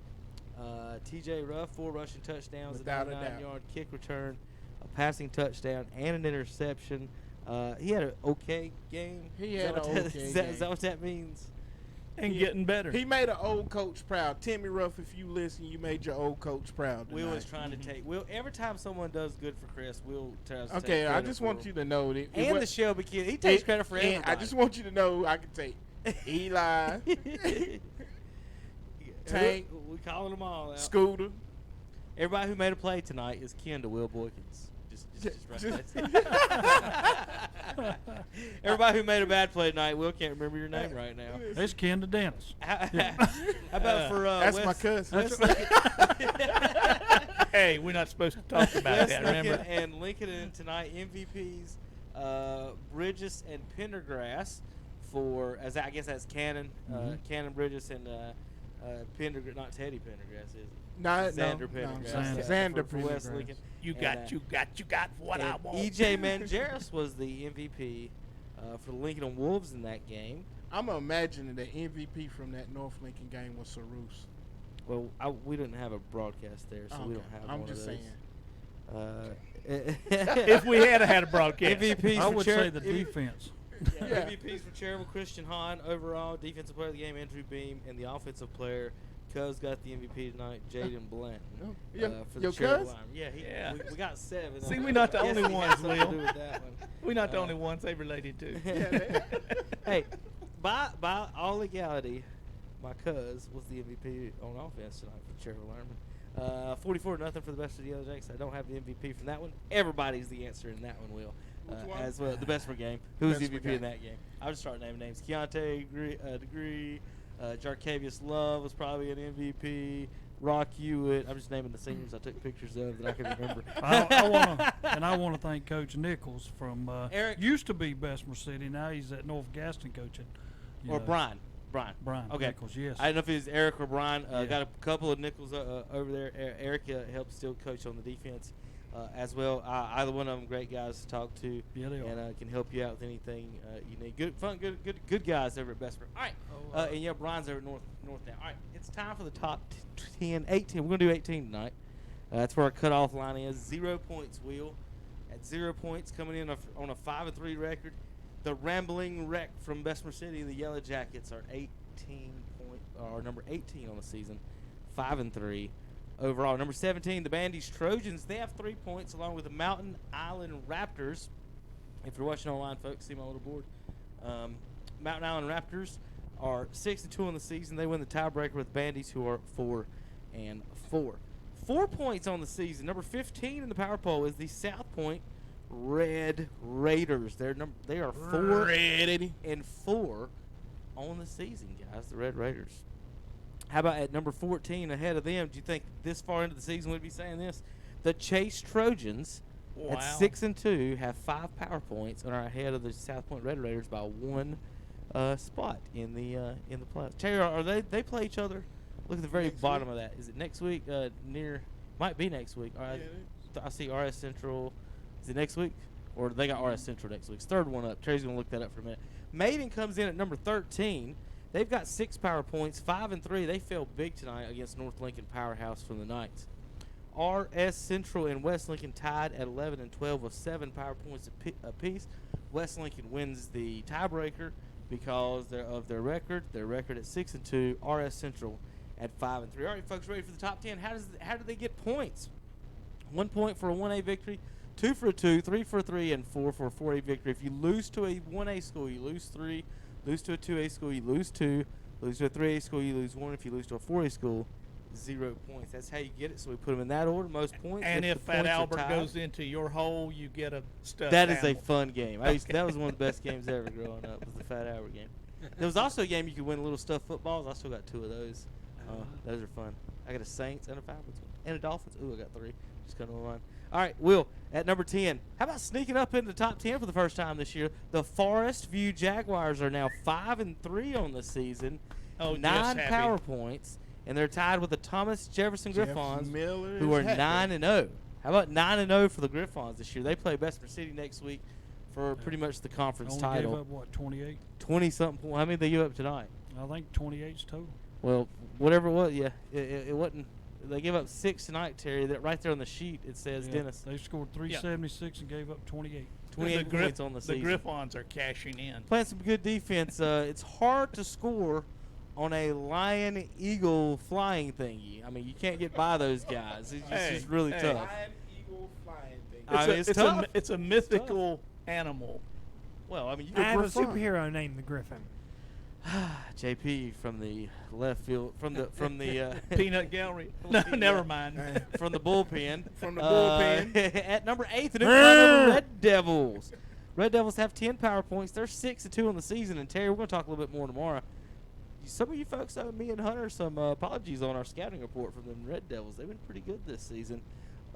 F: TJ Ruff, 4 rushing touchdowns,
G: Without
F: a
G: a doubt.
F: 99-yard kick return, a passing touchdown, and an interception. He had an okay game.
G: He
F: Is
G: had
F: that
G: an
F: what
G: okay
F: is
G: game.
F: that what that means?
H: And getting better.
G: He made an old coach proud. Timmy Ruff, if you listen, you made your old coach proud.
F: Will is
G: tonight.
F: trying to take. Will, every time someone does good for Crest, Will tries to take
G: Okay, I
F: credit
G: just
F: for
G: want
F: him.
G: you to know that.
F: And the Shelby kid, he takes credit for
G: and
F: everybody.
G: I just want you to know I can take Eli, Tank,
F: We calling them all out.
G: Scooter.
F: Everybody who made a play tonight is kin to Will Boykins. Just Everybody who made a bad play tonight, Will can't remember your name right now.
N: It's Ken to Dennis.
F: How about for
G: That's
F: Wes,
G: my cousin.
F: Wes Lincoln,
H: Hey, we're not supposed to talk about
F: Wes
H: that,
F: Lincoln
H: remember?
F: and Lincoln and tonight MVPs, Bridges and Pendergrass for I guess that's Cannon, Cannon Bridges and Pendergrass, not Teddy Pendergrass, is it? Xander Pendergrass.
G: Xander
F: for Wes
G: Pendergrass.
F: Lincoln.
H: You
F: And,
H: got what I want.
F: EJ Mangeris was the MVP for the Lincoln Wolves in that game.
G: I'm imagining the MVP from that North Lincoln game was Sarus.
F: Well, we didn't have a broadcast there, so we don't have
G: I'm
F: one
G: just
F: of those.
H: If we had a broadcast.
F: MVPs
N: I
F: for
N: would say the defense.
F: MVPs for Cherryville, Christian Hahn. Overall, defensive player of the game, Andrew Beam. And the offensive player, Cuz got the MVP tonight, Jaden Blanton. For the
G: Your
F: Cherryville
G: Cuz?
F: Line. Yeah,
H: Yeah.
F: We got 7.
H: See, we're not the
F: Yes,
H: only
F: he had
H: ones,
F: something to
H: Will.
F: do with that one.
H: We're not the only ones they related to.
F: Hey, by all legality, my cuz was the MVP on offense tonight for Cherryville Ironman. 44-0 for the best of the Yellow Jackets. I don't have the MVP from that one. Everybody's the answer in that one, Will. As well, the best for game. Who was the
G: Best for
F: MVP in
G: game.
F: that game? I'll just start naming names. Keontae Degree, Jarkavius Love was probably an MVP. Rock Hewitt. I'm just naming the seniors I took pictures of that I can remember.
N: I want to thank Coach Nichols from
F: Eric.
N: used to be Bessemer City. Now he's at North Gaston coaching. You
F: Or
N: know.
F: Brian.
N: Brian
F: Okay.
N: Nichols, yes.
F: I don't know if it was Eric or Brian.
N: Yeah.
F: Got a couple of Nichols over there. Eric helps still coach on the defense as well. Either one of them great guys to talk to.
N: Yeah, they
F: and can help you out with anything you need. Good guys over at Bessemer. All right. And yeah, Brian's over at North now. All right. It's time for the top 10, 18. We're going to do 18 tonight. That's where our cutoff line is. 0 points, Will. At 0 points, coming in on a 5-3 record. The Rambling Wreck from Bessemer City, the Yellow Jackets, are number 18 on the season, 5-3 overall. Number 17, the Bandy's Trojans. They have 3 points, along with the Mountain Island Raptors. If you're watching online, folks, see my little board. Mountain Island Raptors are 6-2 on the season. They win the tiebreaker with Bandies, who are 4-4. 4 points on the season. Number 15 in the power poll is the South Point Red Raiders. They are 4-4 on the season, guys. The Red Raiders. How about at number 14 ahead of them? Do you think this far into the season we'd be saying this? The Chase Trojans at 6-2 have 5 power points and are ahead of the South Point Red Raiders by 1 spot in the playoffs. Terry, are they play each other? Look at the very bottom of that. Is it next week? Might be next week. All right. I see RS Central. Is it next week? Or they got RS Central next week. It's third one up. Terry's going to look that up for a minute. Maiden comes in at number 13. They've got 6 power points, 5 and 3. They fell big tonight against North Lincoln Powerhouse from the Knights. RS Central and West Lincoln tied at 11 and 12 with 7 power points apiece. West Lincoln wins the tiebreaker because of their record. Their record at 6 and 2. RS Central at 5 and 3. All right, folks, ready for the top 10? How do they get points? 1 point for a 1A victory, 2 for a 2, 3 for a 3, and 4 for a 4A victory. If you lose to a 1A school, you lose 3. Lose to a 2A school, you lose 2. Lose to a 3A school, you lose 1. If you lose to a 4A school, 0 points. That's how you get it. So we put them in that order. Most points.
H: And if
F: the
H: Fat
F: points are
H: Albert
F: tied,
H: goes into your hole, you get a stuffed
F: that is a
H: animal.
F: fun game. That was one of the best games ever growing up. Was the Fat Albert game. There was also a game you could win little stuffed footballs. I still got 2 of those. Those are fun. I got a Saints and a Falcons and a Dolphins. Ooh, I got 3. Just coming to mind. All right, Will, at number 10. How about sneaking up into the top 10 for the first time this year? The Forest View Jaguars are now 5 and 3 on the season.
H: Oh,
F: 9 power points, and they're tied with the Thomas Jefferson Griffons,
G: Miller
F: who are
G: is happy.
F: 9 and 0. How about 9 and 0 for the Griffons this year? They play Bessemer City next week for pretty much the conference
N: Only
F: title.
N: gave up, what, 28?
F: 20-something points. How many did they give up tonight?
N: I think 28's total.
F: Well, whatever it was, yeah. It wasn't. They gave up 6 tonight, Terry. That right there on the sheet, it says
N: Yeah,
F: Dennis.
N: They scored 376 and gave up 28.
F: 28 points on the season.
H: The Griffons are cashing in.
F: Playing some good defense. It's hard to score on a lion eagle flying thingy. I mean, you can't get by those guys. It's just really tough.
G: Lion, eagle, flying thing.
F: I mean, it's tough.
H: It's a mythical animal.
F: Well, I mean, you
E: I have a
F: Griffon.
E: superhero named the Griffin.
F: JP from the left field, from the
H: Peanut Gallery. No, never mind.
F: From the bullpen.
G: From the bullpen.
F: At number 8, the new Red Devils. Red Devils have 10 power points. They're 6 and 2 on the season. And Terry, we're going to talk a little bit more tomorrow. Some of you folks owe me and Hunter some apologies on our scouting report from the Red Devils. They've been pretty good this season.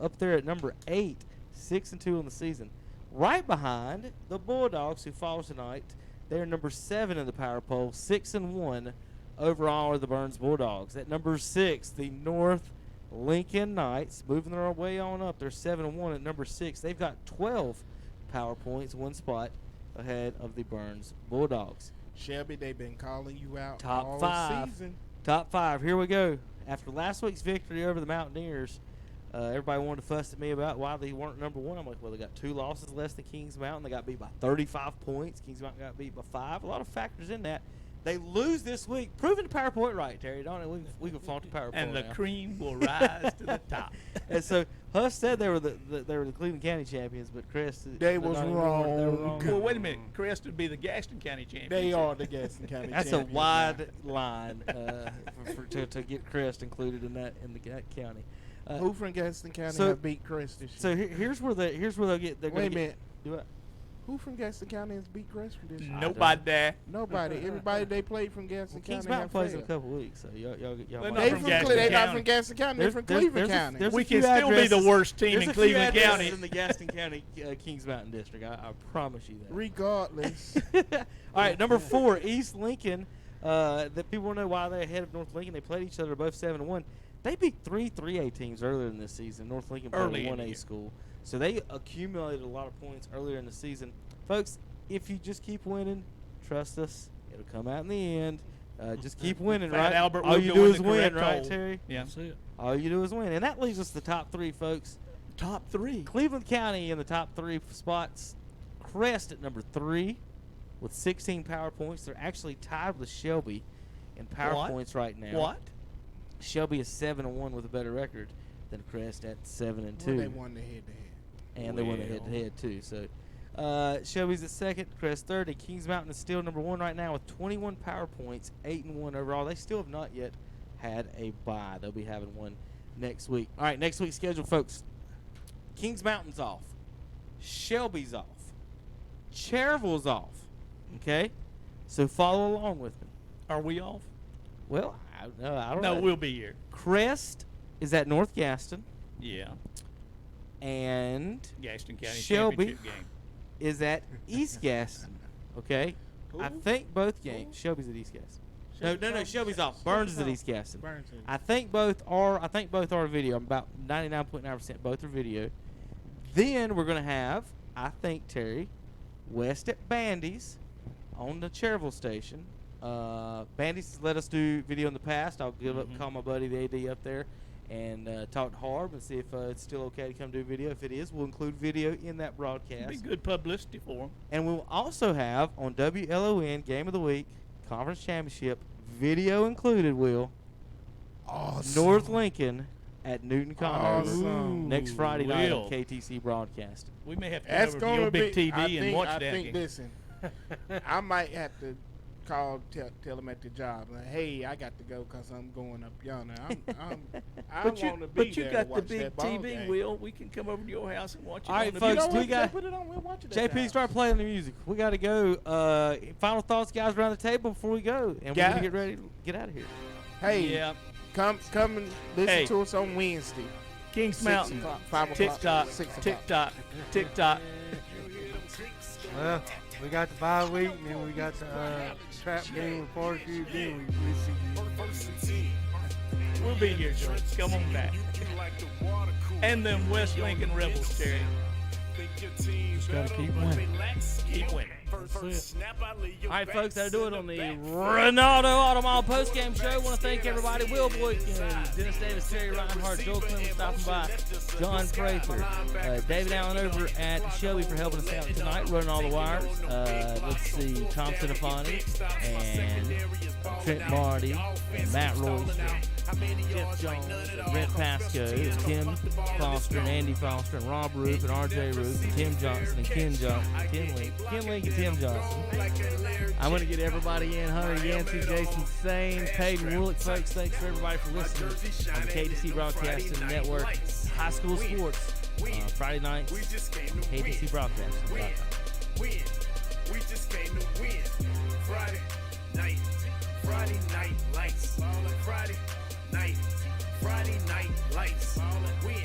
F: Up there at number 8, 6 and 2 on the season. Right behind the Bulldogs, who fall tonight. They're number 7 in the power poll, 6 and 1 overall are the Burns Bulldogs. At number 6, the North Lincoln Knights, moving their way on up. They're 7 and 1 at number 6. They've got 12 power points, 1 spot ahead of the Burns Bulldogs.
G: Shelby, they've been calling you out
F: Top
G: all
F: 5.
G: season.
F: Top 5. Here we go. After last week's victory over the Mountaineers, everybody wanted to fuss at me about why they weren't number 1. I'm like, well, they got 2 losses less than Kings Mountain. They got beat by 35 points. Kings Mountain got beat by 5. A lot of factors in that. They lose this week, proving the PowerPoint right, Terry. Don't it? We can flaunt the PowerPoint.
H: And the
F: now.
H: cream will rise to the top.
F: And so Huss said they were the Cleveland County champions, but Chris,
G: They was
F: they were
G: wrong.
H: Well, wait a minute. Crest would be the Gaston County champions.
G: They are the Gaston County
F: That's a
G: champions
F: wide
G: now.
F: line to get Crest included in that county.
G: Who from Gaston County
F: so-
G: have beat Crest this year?
F: So here's where they'll get. They're
G: Wait a
F: gonna
G: minute.
F: Get, do it.
G: Who from Gaston County has beat Crest this year?
H: Nobody there.
G: Nobody. Everybody they played from Gaston
F: Well, Kings
G: County
F: Mountain
G: have
F: plays in a
G: failed.
F: couple weeks, so y'all
H: They're
F: might-
H: not
G: They
H: from
G: from
H: Gaston
G: They not
H: County.
G: from Gaston County. They're from
F: There's
G: Cleveland
F: a-
G: County.
F: there's a
H: We
F: few
H: can still be the
F: addresses-
H: worst team
F: there's
H: in
F: a few
H: Cleveland
F: addresses
H: County.
F: in the Gaston County Kings Mountain district. I promise you that.
G: Regardless.
F: All right, number 4, East Lincoln. That people want to know why they're ahead of North Lincoln. They played each other both 7 and 1. They beat 3 3A teams earlier in this season. North Lincoln played
H: Early
F: a
H: in the
F: 1A
H: year.
F: school, so they accumulated a lot of points earlier in the season. Folks, if you just keep winning, trust us, it'll come out in the end. Just keep winning,
H: Fat
F: right?
H: Albert
F: All
H: will
F: you
H: go
F: do
H: in
F: is
H: the
F: win,
H: correct
F: right,
H: hole.
F: Terry?
H: Yeah.
N: That's it.
F: All you do is win, and that leaves us the top 3, folks.
H: Top 3.
F: Cleveland County in the top 3 spots. Crest at number 3 with 16 power points. They're actually tied with Shelby in power
H: What?
F: points right now.
H: What?
F: Shelby is 7 and 1 with a better record than Crest at 7 and 2.
G: Well, they won the head-to-head.
F: And they won the head-to-head too. So Shelby's at 2nd, Crest 3rd, and Kings Mountain is still number 1 right now with 21 power points, 8 and 1 overall. They still have not yet had a bye. They'll be having one next week. All right, next week's schedule, folks. Kings Mountain's off. Shelby's off. Cherryville's off. Okay? So follow along with me.
H: Are we off?
F: Well, I don't know.
H: No, we'll be here.
F: Crest is at North Gaston,
H: Yeah.
F: and
H: Gaston County
F: Shelby
H: championship game.
F: is at East Gaston. Okay? I
G: Who?
F: think both games. Shelby's at East Gaston. No, Shelby's off. Burns is at East Gaston.
G: Burns is-
F: I think both are video. I'm about 99.9% both are video. Then we're gonna have, I think, Terry, West at Bandy's, on the Cherryville station. Bandy's let us do video in the past. I'll call my buddy the AD up there and talk to Harb and see if it's still okay to come do video. If it is, we'll include video in that broadcast.
H: Be good publicity for them.
F: And we'll also have on WLON Game of the Week, Conference Championship, video included, Will.
G: Awesome.
F: North Lincoln at Newton Conover next Friday night on
H: Will.
F: KTC Broadcasting.
H: We may have to
G: That's
H: come over to your big TV and watch
G: I
H: that
G: think,
H: game.
G: listen, I might have to tell them at the job, like, hey, I got to go because I'm going up yonder. I want to be
H: But you
G: there
H: got
G: to
H: the
G: watch
H: big
G: that ball
H: TV,
G: game.
H: Will. We can come over to your house and watch it.
F: All right,
H: on the
F: folks,
H: big
F: we
H: TV.
F: got
G: Put it on. We'll watch it. At the
F: JP,
G: house.
F: start playing the music. We got to go. Final thoughts, guys, around the table before we go, and we're gonna get ready to get out of here.
G: Hey,
H: Yeah.
G: come and listen to us on Wednesday.
H: Kings
G: 6
H: Mountain.
G: o'clock, 5 o'clock,
H: TikTok.
G: 6 o'clock.
H: TikTok. TikTok.
O: Well, we got the bye week, and then we got the trap game with Fortitude. Then we see you.
H: We'll be here, George. Come on back. And them West Lincoln Rebels, Terry.
N: Just got to keep winning.
H: Keep winning.
N: That's it.
F: All right, folks, that'll do it on the Renaldo Automall postgame show. Want to thank everybody. Will Boykins, Dennis Davis, Terry Reinhardt, Joel Clemens stopping by, John Prather, David Allen over at Shelby for helping us out tonight, running all the wires. Let's see, Thompson Afani and Trent Marty and Matt Royce, Jeff Jones, Brent Pasco, Tim Foster and Andy Foster and Rob Roof and RJ Roof and Tim Johnson and Ken Johnson, Ken Link and Tim Johnson. I'm going to get everybody in. Hunter Yancey, Jason Sane, Peyton Woolick, folks. Thanks for everybody for listening on the KTC Broadcasting Network. High school sports, Friday nights, KTC Broadcasting.
D: Win. We just came to win. Friday night lights. Friday night lights. Win.